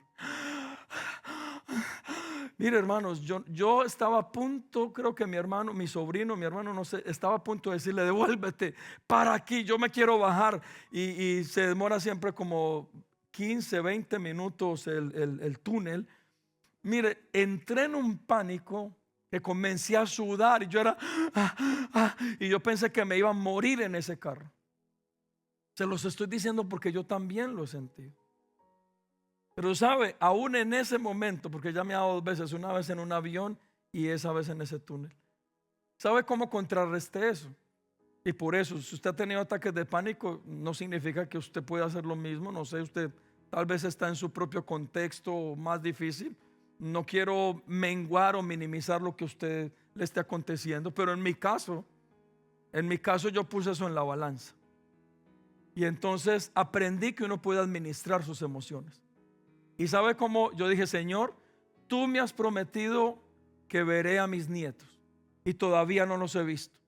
Mire, hermanos, yo estaba a punto, creo que mi sobrino, no sé, estaba a punto de decirle, devuélvete, para aquí, yo me quiero bajar. Y se demora siempre como 15, 20 minutos el túnel. Mire, entré en un pánico que comencé a sudar y yo era, y yo pensé que me iba a morir en ese carro. Se los estoy diciendo porque yo también lo sentí. Pero sabe, aún en ese momento, porque ya me ha dado dos veces, una vez en un avión y esa vez en ese túnel. ¿Sabe cómo contrarresté eso? Y por eso, si usted ha tenido ataques de pánico, no significa que usted pueda hacer lo mismo. No sé, usted tal vez está en su propio contexto más difícil. No quiero menguar o minimizar lo que a usted le esté aconteciendo, pero en mi caso yo puse eso en la balanza. Y entonces aprendí que uno puede administrar sus emociones. Y sabe cómo yo dije, Señor, tú me has prometido que veré a mis nietos y todavía no los he visto.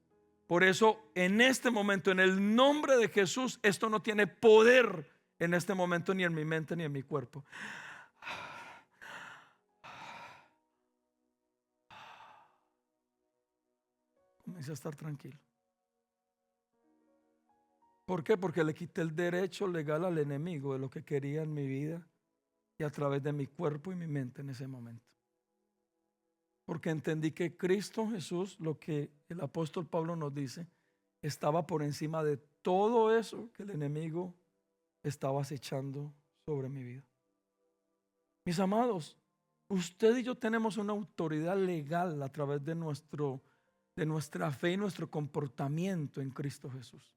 Por eso en este momento, en el nombre de Jesús, esto no tiene poder en este momento ni en mi mente ni en mi cuerpo. Comencé a estar tranquilo. ¿Por qué? Porque le quité el derecho legal al enemigo de lo que quería en mi vida y a través de mi cuerpo y mi mente en ese momento. Porque entendí que Cristo Jesús, lo que el apóstol Pablo nos dice, estaba por encima de todo eso que el enemigo estaba acechando sobre mi vida. Mis amados, usted y yo tenemos una autoridad legal a través de nuestra fe y nuestro comportamiento en Cristo Jesús.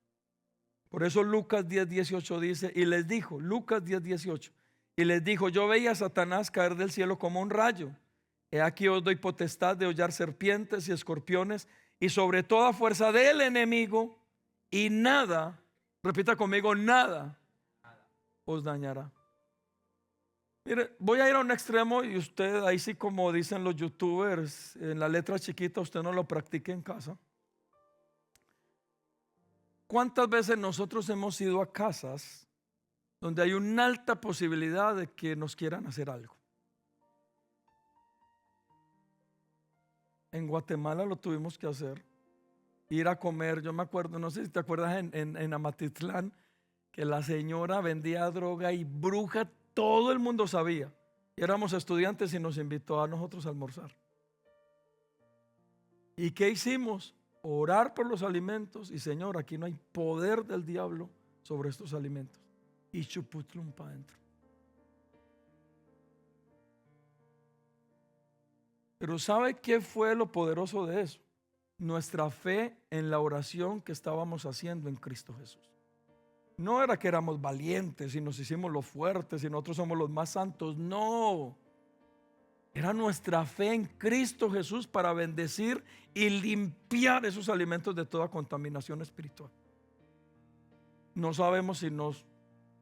Por eso Lucas 10:18 dice, y les dijo, Lucas 10:18, y les dijo, yo veía a Satanás caer del cielo como un rayo. He aquí os doy potestad de hollar serpientes y escorpiones y sobre toda fuerza del enemigo, y nada, repita conmigo, nada os dañará. Mire, voy a ir a un extremo y usted ahí sí, como dicen los youtubers, en la letra chiquita, usted no lo practique en casa. ¿Cuántas veces nosotros hemos ido a casas donde hay una alta posibilidad de que nos quieran hacer algo? En Guatemala lo tuvimos que hacer, ir a comer. Yo me acuerdo, no sé si te acuerdas en Amatitlán, que la señora vendía droga y bruja, todo el mundo sabía. Y éramos estudiantes y nos invitó a nosotros a almorzar. ¿Y qué hicimos? Orar por los alimentos y Señor, aquí no hay poder del diablo sobre estos alimentos. Y chuputlum para adentro. Pero ¿sabe qué fue lo poderoso de eso? Nuestra fe en la oración que estábamos haciendo en Cristo Jesús. No era que éramos valientes y nos hicimos los fuertes y nosotros somos los más santos. No. Era nuestra fe en Cristo Jesús para bendecir y limpiar esos alimentos de toda contaminación espiritual. No sabemos si nos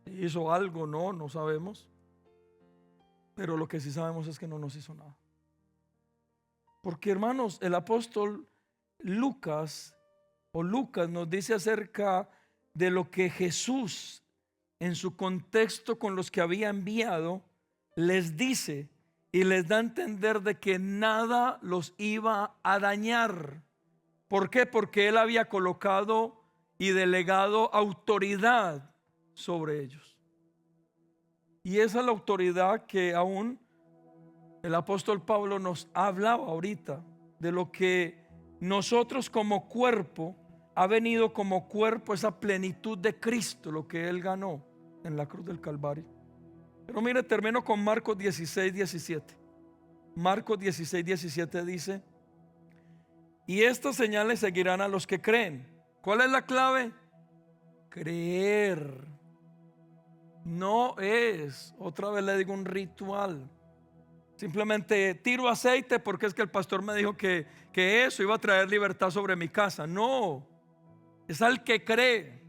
hizo algo, no sabemos. Pero lo que sí sabemos es que no nos hizo nada. Porque, hermanos, el apóstol Lucas nos dice acerca de lo que Jesús, en su contexto con los que había enviado, les dice y les da a entender de que nada los iba a dañar. ¿Por qué? Porque Él había colocado y delegado autoridad sobre ellos. Y esa es la autoridad que aún el apóstol Pablo nos ha hablado ahorita, de lo que nosotros como cuerpo, ha venido como cuerpo esa plenitud de Cristo, lo que Él ganó en la cruz del Calvario. Pero mire, termino con Marcos 16, 17. Marcos 16, 17 dice: y estas señales seguirán a los que creen. ¿Cuál es la clave? Creer. No es, otra vez le digo, un ritual. Simplemente tiro aceite porque es que el pastor me dijo que eso iba a traer libertad sobre mi casa. No, es al que cree.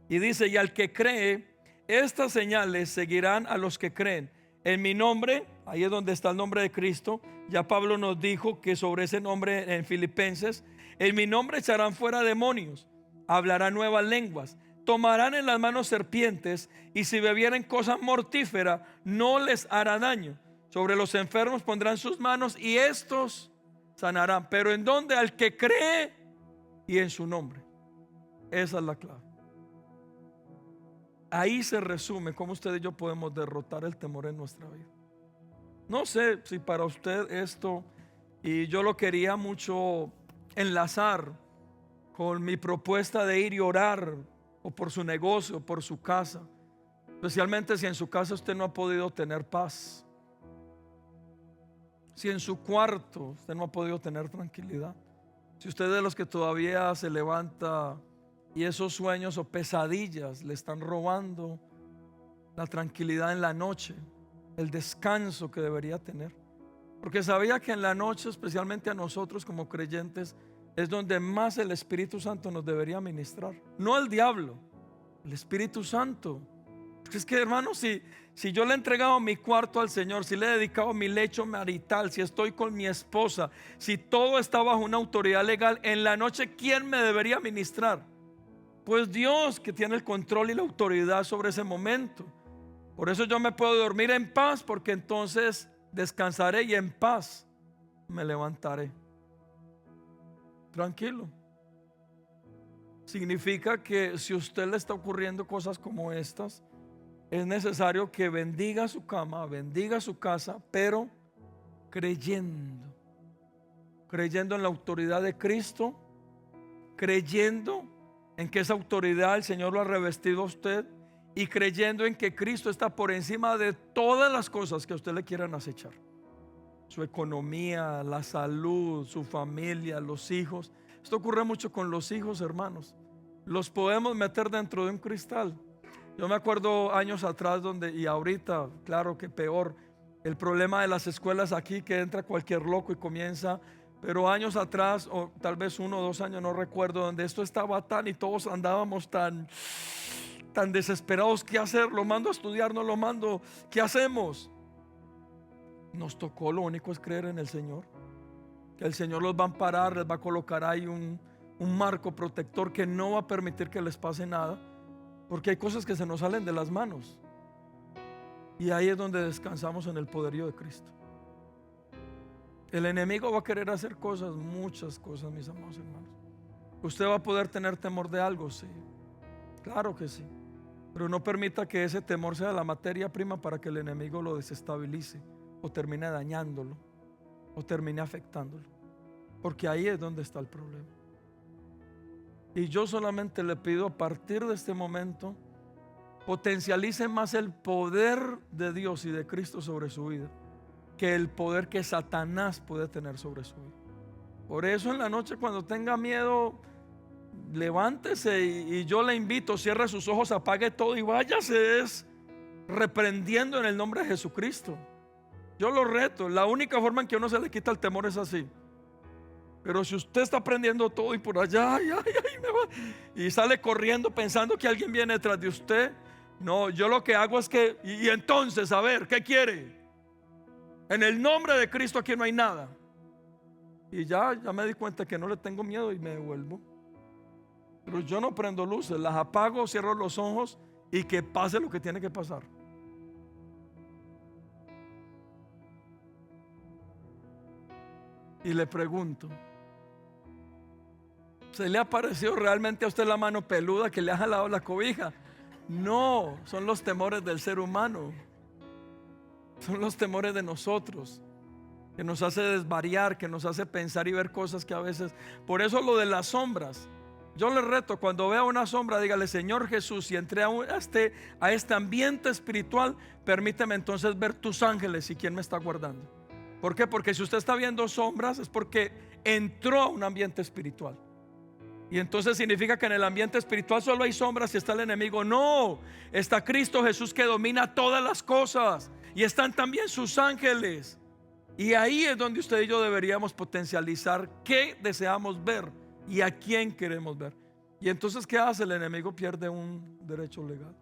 Y dice: y al que cree, estas señales seguirán a los que creen. En mi nombre, ahí es donde está el nombre de Cristo. Ya Pablo nos dijo que sobre ese nombre en Filipenses: en mi nombre echarán fuera demonios, hablarán nuevas lenguas, tomarán en las manos serpientes, y si bebieren cosa mortífera no les hará daño. Sobre los enfermos pondrán sus manos y estos sanarán. Pero ¿en dónde? Al que cree y en su nombre. Esa es la clave. Ahí se resume cómo usted y yo podemos derrotar el temor en nuestra vida. No sé si para usted esto, y yo lo quería mucho enlazar con mi propuesta de ir y orar, o por su negocio, o por su casa, especialmente si en su casa usted no ha podido tener paz, si en su cuarto usted no ha podido tener tranquilidad, si usted es de los que todavía se levanta y esos sueños o pesadillas le están robando la tranquilidad en la noche, el descanso que debería tener. Porque sabía que en la noche, especialmente a nosotros como creyentes, es donde más el Espíritu Santo nos debería ministrar. No el diablo, el Espíritu Santo. Porque es que, hermanos, si yo le he entregado mi cuarto al Señor, si le he dedicado mi lecho marital, si estoy con mi esposa, si todo está bajo una autoridad legal, en la noche, ¿quién me debería ministrar? Pues Dios, que tiene el control y la autoridad sobre ese momento. Por eso yo me puedo dormir en paz, porque entonces descansaré y en paz me levantaré. Tranquilo. Significa que si a usted le está ocurriendo cosas como estas, es necesario que bendiga su cama, bendiga su casa, pero creyendo en la autoridad de Cristo, creyendo en que esa autoridad el Señor lo ha revestido a usted, y creyendo en que Cristo está por encima de todas las cosas que a usted le quieran acechar. Su economía, la salud, su familia, los hijos. Esto ocurre mucho con los hijos, hermanos. Los podemos meter dentro de un cristal. Yo me acuerdo años atrás y ahorita, claro que peor, el problema de las escuelas aquí, que entra cualquier loco y comienza. Pero años atrás, o tal vez 1 o 2 años, no recuerdo, donde esto estaba tan, y todos andábamos tan desesperados. ¿Qué hacer? Lo mando a estudiar, no lo mando. ¿Qué hacemos? Nos tocó, lo único es creer en el Señor, que el Señor los va a amparar, les va a colocar ahí un marco protector que no va a permitir que les pase nada, porque hay cosas que se nos salen de las manos, y ahí es donde descansamos en el poderío de Cristo. El enemigo va a querer hacer cosas, muchas cosas, mis amados hermanos. ¿Usted va a poder tener temor de algo? Sí, claro que sí. Pero no permita que ese temor sea la materia prima para que el enemigo lo desestabilice, o termine dañándolo, o termine afectándolo, porque ahí es donde está el problema. Y yo solamente le pido, a partir de este momento, potencialice más el poder de Dios y de Cristo sobre su vida que el poder que Satanás puede tener sobre su vida. Por eso en la noche, cuando tenga miedo, levántese y yo le invito, cierre sus ojos, apague todo y váyase reprendiendo en el nombre de Jesucristo. Yo lo reto. La única forma en que uno se le quita el temor es así. Pero si usted está prendiendo todo y por allá y sale corriendo pensando que alguien viene detrás de usted, no, yo lo que hago es que, y entonces, a ver, ¿qué quiere? En el nombre de Cristo aquí no hay nada. Y ya me di cuenta que no le tengo miedo y me devuelvo. Pero yo no prendo luces, las apago, cierro los ojos y que pase lo que tiene que pasar. Y le pregunto, ¿se le ha parecido realmente a usted la mano peluda que le ha jalado la cobija? No, son los temores del ser humano. Son los temores de nosotros, que nos hace desvariar, que nos hace pensar y ver cosas que a veces... Por eso lo de las sombras. Yo le reto, cuando vea una sombra, dígale: Señor Jesús, si entré a este ambiente espiritual, permíteme entonces ver tus ángeles y quién me está guardando. ¿Por qué? Porque si usted está viendo sombras es porque entró a un ambiente espiritual. Y entonces significa que en el ambiente espiritual solo hay sombras y está el enemigo. No, está Cristo Jesús que domina todas las cosas, y están también sus ángeles. Y ahí es donde usted y yo deberíamos potencializar qué deseamos ver y a quién queremos ver. Y entonces, ¿qué hace? El enemigo pierde un derecho legal.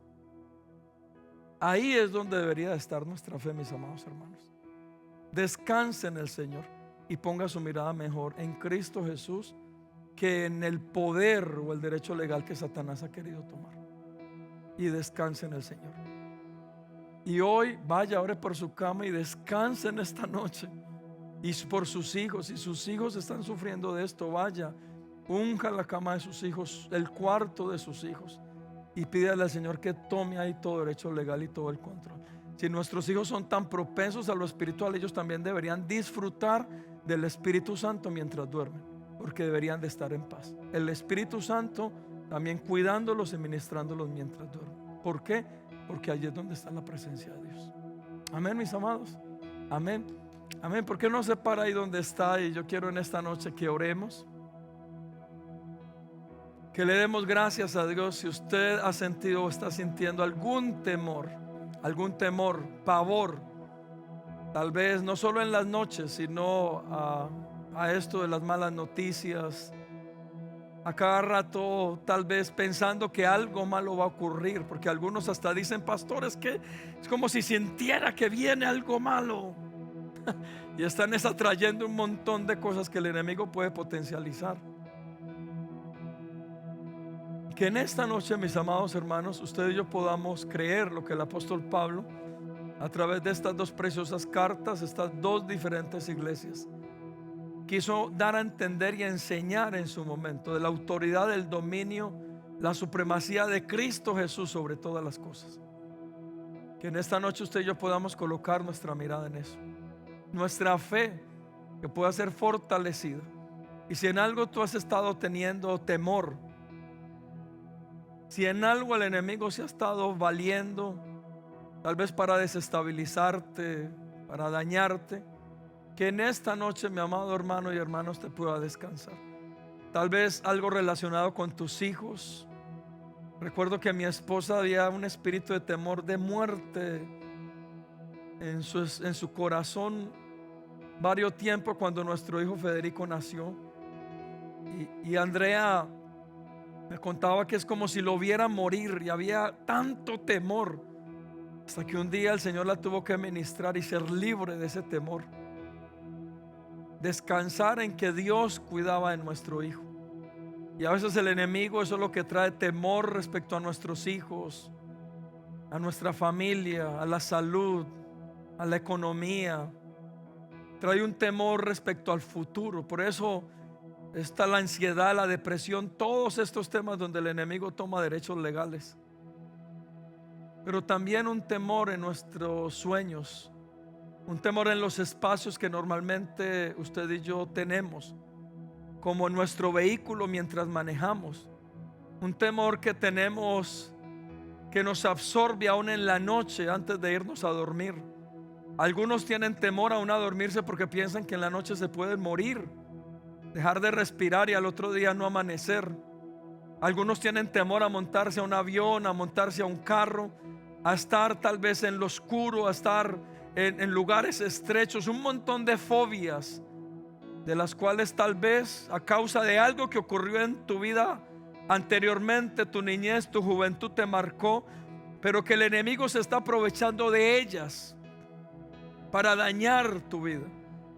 Ahí es donde debería estar nuestra fe, mis amados hermanos. Descanse en el Señor y ponga su mirada mejor en Cristo Jesús que en el poder o el derecho legal que Satanás ha querido tomar. Y descanse en el Señor. Y hoy vaya, ore por su cama y descanse en esta noche. Y por sus hijos, si sus hijos están sufriendo de esto, vaya, unja la cama de sus hijos, el cuarto de sus hijos, y pídale al Señor que tome ahí todo derecho legal y todo el control. Si nuestros hijos son tan propensos a lo espiritual, ellos también deberían disfrutar del Espíritu Santo mientras duermen, porque deberían de estar en paz. El Espíritu Santo también cuidándolos y ministrándolos mientras duermen. ¿Por qué? Porque allí es donde está la presencia de Dios. Amén, mis amados. Amén. Amén. ¿Por qué no se para ahí donde está? Y yo quiero en esta noche que oremos, que le demos gracias a Dios. Si usted ha sentido o está sintiendo algún temor, pavor, tal vez no solo en las noches, sino a esto de las malas noticias, a cada rato tal vez pensando que algo malo va a ocurrir, porque algunos hasta dicen: pastores, que es como si sintiera que viene algo malo. Y están atrayendo un montón de cosas que el enemigo puede potencializar. Que en esta noche, mis amados hermanos, usted y yo podamos creer lo que el apóstol Pablo, a través de estas dos preciosas cartas, estas dos diferentes iglesias, quiso dar a entender y a enseñar en su momento, de la autoridad, del dominio, la supremacía de Cristo Jesús sobre todas las cosas. Que en esta noche usted y yo podamos colocar nuestra mirada en eso, nuestra fe, que pueda ser fortalecida. Y si en algo tú has estado teniendo temor, si en algo el enemigo se ha estado valiendo, tal vez para desestabilizarte, para dañarte, que en esta noche, mi amado hermano y hermanos, te pueda descansar. Tal vez algo relacionado con tus hijos. Recuerdo que mi esposa había un espíritu de temor, de muerte en su corazón varios tiempos cuando nuestro hijo Federico nació. Y Andrea me contaba que es como si lo viera morir, y había tanto temor, hasta que un día el Señor la tuvo que ministrar y ser libre de ese temor. Descansar en que Dios cuidaba de nuestro hijo. Y a veces el enemigo, eso es lo que trae: temor respecto a nuestros hijos, a nuestra familia, a la salud, a la economía. Trae un temor respecto al futuro. Por eso está la ansiedad, la depresión, todos estos temas donde el enemigo toma derechos legales. Pero también un temor en nuestros sueños, un temor en los espacios que normalmente usted y yo tenemos, como en nuestro vehículo mientras manejamos. Un temor que tenemos, que nos absorbe aún en la noche antes de irnos a dormir. Algunos tienen temor aún a dormirse porque piensan que en la noche se pueden morir, dejar de respirar y al otro día no amanecer. Algunos tienen temor a montarse a un avión, a montarse a un carro, a estar tal vez en lo oscuro, a estar en lugares estrechos. Un montón de fobias, de las cuales tal vez a causa de algo que ocurrió en tu vida anteriormente, tu niñez, tu juventud te marcó, pero que el enemigo se está aprovechando de ellas para dañar tu vida,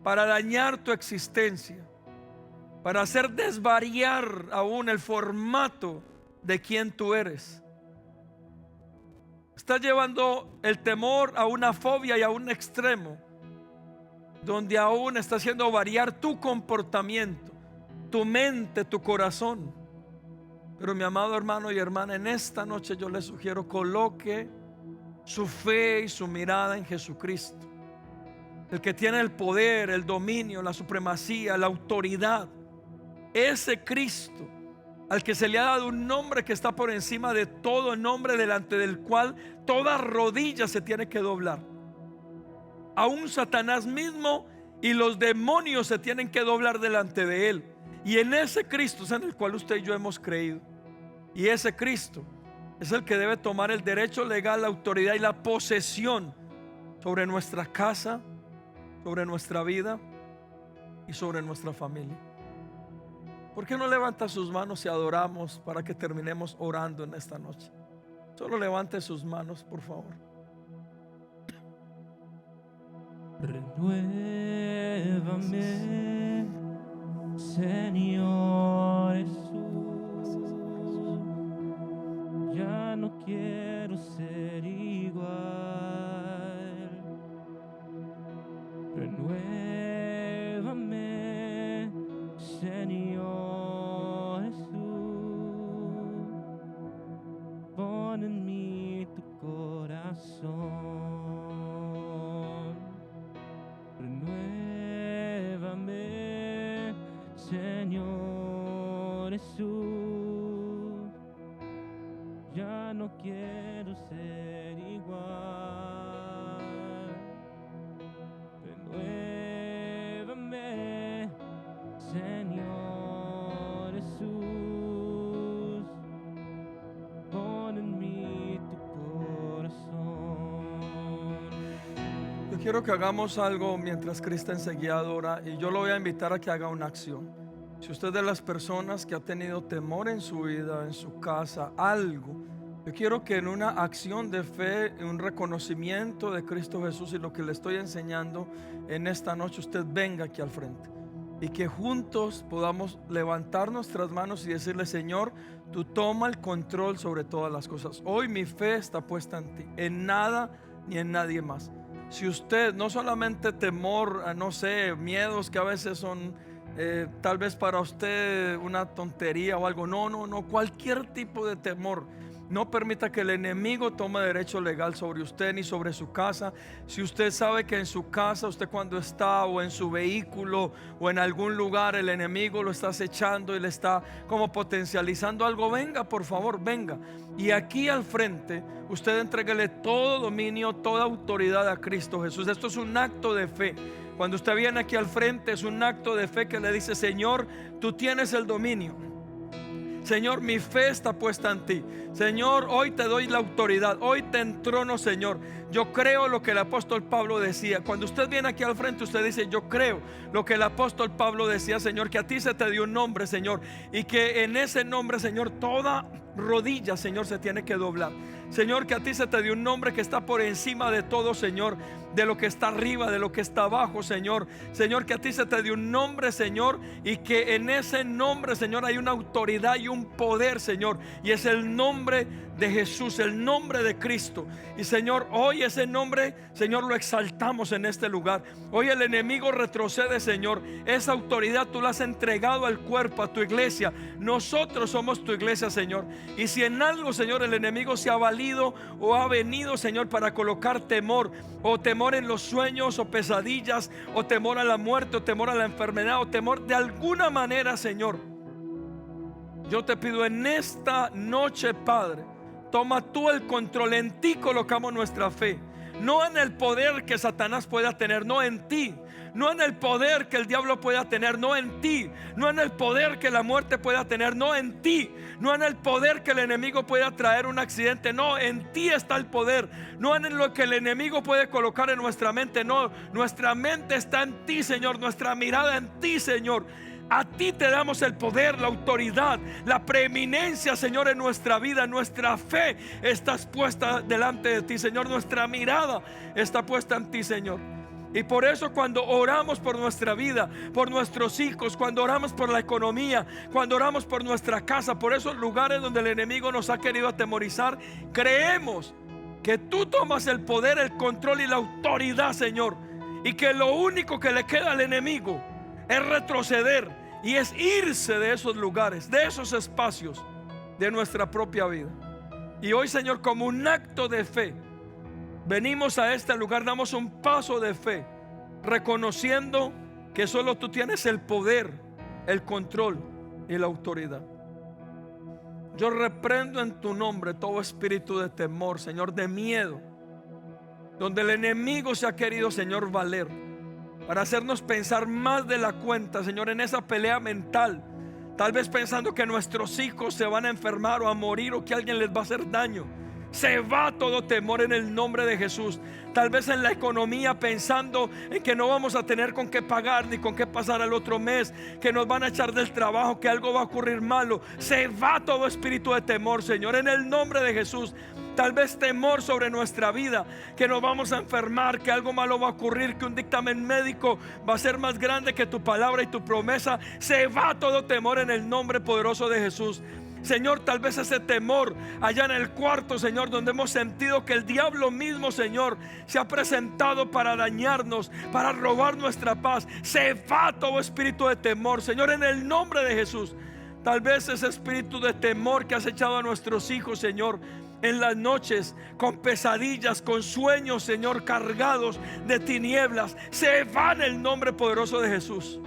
para dañar tu existencia, para hacer desvariar aún el formato de quien tú eres. Está llevando el temor a una fobia y a un extremo, donde aún está haciendo variar tu comportamiento, tu mente, tu corazón. Pero mi amado hermano y hermana, en esta noche yo le sugiero coloque su fe y su mirada en Jesucristo, el que tiene el poder, el dominio, la supremacía, la autoridad. Ese Cristo al que se le ha dado un nombre que está por encima de todo nombre, delante del cual toda rodilla se tiene que doblar. Aún Satanás mismo y los demonios se tienen que doblar delante de él. Y en ese Cristo es en el cual usted y yo hemos creído. Y ese Cristo es el que debe tomar el derecho legal, la autoridad y la posesión sobre nuestra casa, sobre nuestra vida y sobre nuestra familia. ¿Por qué no levanta sus manos y adoramos para que terminemos orando en esta noche? Solo levante sus manos, por favor. Renuévame, Señor Jesús. Ya no quiero ser igual. Renuévame, Señor Jesús. Pon en mí tu corazón. Renuévame, Señor Jesús. Ya no quiero ser igual. Renuévame, Señor Jesús. Pon en mí tu corazón. Yo quiero que hagamos algo mientras Cristo enseguida adora, y yo lo voy a invitar a que haga una acción. Si usted es de las personas que ha tenido temor en su vida, en su casa, algo, yo quiero que en una acción de fe, en un reconocimiento de Cristo Jesús y lo que le estoy enseñando en esta noche, usted venga aquí al frente y que juntos podamos levantar nuestras manos y decirle: Señor, tú toma el control sobre todas las cosas. Hoy mi fe está puesta en ti, en nada ni en nadie más. Si usted, no solamente temor, no sé, miedos que a veces son tal vez para usted una tontería o algo, no, cualquier tipo de temor, no permita que el enemigo tome derecho legal sobre usted ni sobre su casa. Si usted sabe que en su casa, usted cuando está, o en su vehículo o en algún lugar, el enemigo lo está acechando y le está como potencializando algo, venga, por favor, venga. Y aquí al frente usted entréguele todo dominio, toda autoridad a Cristo Jesús. Esto es un acto de fe. Cuando usted viene aquí al frente, es un acto de fe que le dice: Señor, tú tienes el dominio. Señor, mi fe está puesta en ti. Señor, hoy te doy la autoridad, hoy te entrono, Señor. Yo creo lo que el apóstol Pablo decía. Cuando usted viene aquí al frente, usted dice: yo creo lo que el apóstol Pablo decía, Señor, que a ti se te dio un nombre, Señor, y que en ese nombre, Señor, toda rodilla, Señor, se tiene que doblar. Señor, que a ti se te dio un nombre que está por encima de todo, Señor, de lo que está arriba, de lo que está abajo, Señor. Señor, que a ti se te dio un nombre, Señor, y que en ese nombre, Señor, hay una autoridad y un poder, Señor, y es el nombre de Jesús, el nombre de Cristo. Y Señor, hoy ese nombre, Señor, lo exaltamos en este lugar. Hoy el enemigo retrocede, Señor. Esa autoridad tú la has entregado al cuerpo, a tu iglesia. Nosotros somos tu iglesia, Señor. Y si en algo, Señor, el enemigo se ha valido o ha venido, Señor, para colocar temor, o temor en los sueños, o pesadillas, o temor a la muerte, o temor a la enfermedad, o temor de alguna manera, Señor, yo te pido en esta noche, Padre, toma tú el control. En ti colocamos nuestra fe, no en el poder que Satanás pueda tener, no en ti. No en el poder que el diablo pueda tener, no en ti. No en el poder que la muerte pueda tener, no en ti. No en el poder que el enemigo pueda traer un accidente, no, en ti está el poder. No en lo que el enemigo puede colocar en nuestra mente, no, nuestra mente está en ti, Señor. Nuestra mirada en ti, Señor. A ti te damos el poder, la autoridad, la preeminencia, Señor, en nuestra vida. Nuestra fe está puesta delante de ti, Señor. Nuestra mirada está puesta en ti, Señor. Y por eso cuando oramos por nuestra vida, por nuestros hijos, cuando oramos por la economía, cuando oramos por nuestra casa, por esos lugares donde el enemigo nos ha querido atemorizar, creemos que tú tomas el poder, el control y la autoridad, Señor. Y que lo único que le queda al enemigo es retroceder y es irse de esos lugares, de esos espacios. de nuestra propia vida. Y hoy, Señor, como un acto de fe, venimos a este lugar, damos un paso de fe, reconociendo que solo tú tienes el poder, el control y la autoridad. Yo reprendo en tu nombre todo espíritu de temor, Señor, de miedo, donde el enemigo se ha querido, Señor, valer para hacernos pensar más de la cuenta, Señor, en esa pelea mental, tal vez pensando que nuestros hijos se van a enfermar o a morir, o que alguien les va a hacer daño. Se va todo temor en el nombre de Jesús. Tal vez en la economía, pensando en que no vamos a tener con qué pagar ni con qué pasar al otro mes, que nos van a echar del trabajo, que algo va a ocurrir malo. Se va todo espíritu de temor, Señor, en el nombre de Jesús. Tal vez temor sobre nuestra vida, que nos vamos a enfermar, que algo malo va a ocurrir, que un dictamen médico va a ser más grande que tu palabra y tu promesa. Se va todo temor en el nombre poderoso de Jesús. Señor, tal vez ese temor allá en el cuarto, Señor, donde hemos sentido que el diablo mismo, Señor, se ha presentado para dañarnos, para robar nuestra paz. Se va todo espíritu de temor, Señor, en el nombre de Jesús. Tal vez ese espíritu de temor que has echado a nuestros hijos, Señor, en las noches, con pesadillas, con sueños, Señor, cargados de tinieblas, se va en el nombre poderoso de Jesús.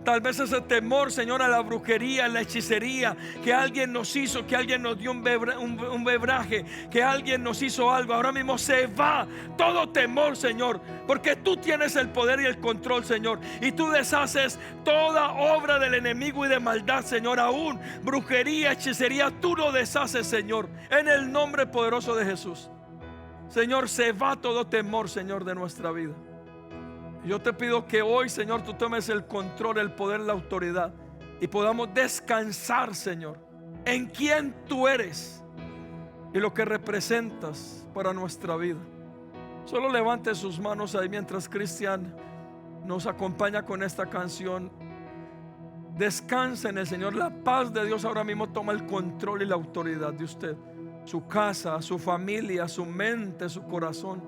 Tal vez ese temor, Señor, a la brujería, a la hechicería, que alguien nos hizo, que alguien nos dio un bebraje, que alguien nos hizo algo. Ahora mismo se va todo temor, Señor, porque tú tienes el poder y el control, Señor, y tú deshaces toda obra del enemigo y de maldad, Señor. Aún brujería, hechicería, tú lo deshaces, Señor, en el nombre poderoso de Jesús. Señor, se va todo temor, Señor, de nuestra vida. Yo te pido que hoy, Señor, tú tomes el control, el poder, la autoridad, y podamos descansar, Señor, en quién tú eres y lo que representas para nuestra vida. Solo levante sus manos ahí mientras Cristian nos acompaña con esta canción. Descansa en el Señor. La paz de Dios ahora mismo toma el control y la autoridad de usted, su casa, su familia, su mente, su corazón.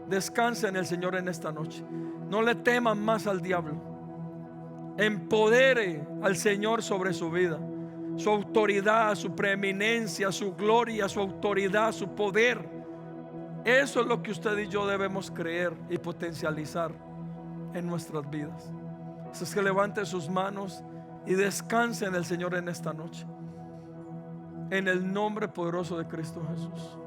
Descansa en el Señor en esta noche. No le teman más al diablo. Empodere al Señor sobre su vida, su autoridad, su preeminencia, su gloria, su autoridad, su poder. Eso es lo que usted y yo debemos creer y potencializar en nuestras vidas. Así es que levante sus manos y descanse en el Señor en esta noche, en el nombre poderoso de Cristo Jesús.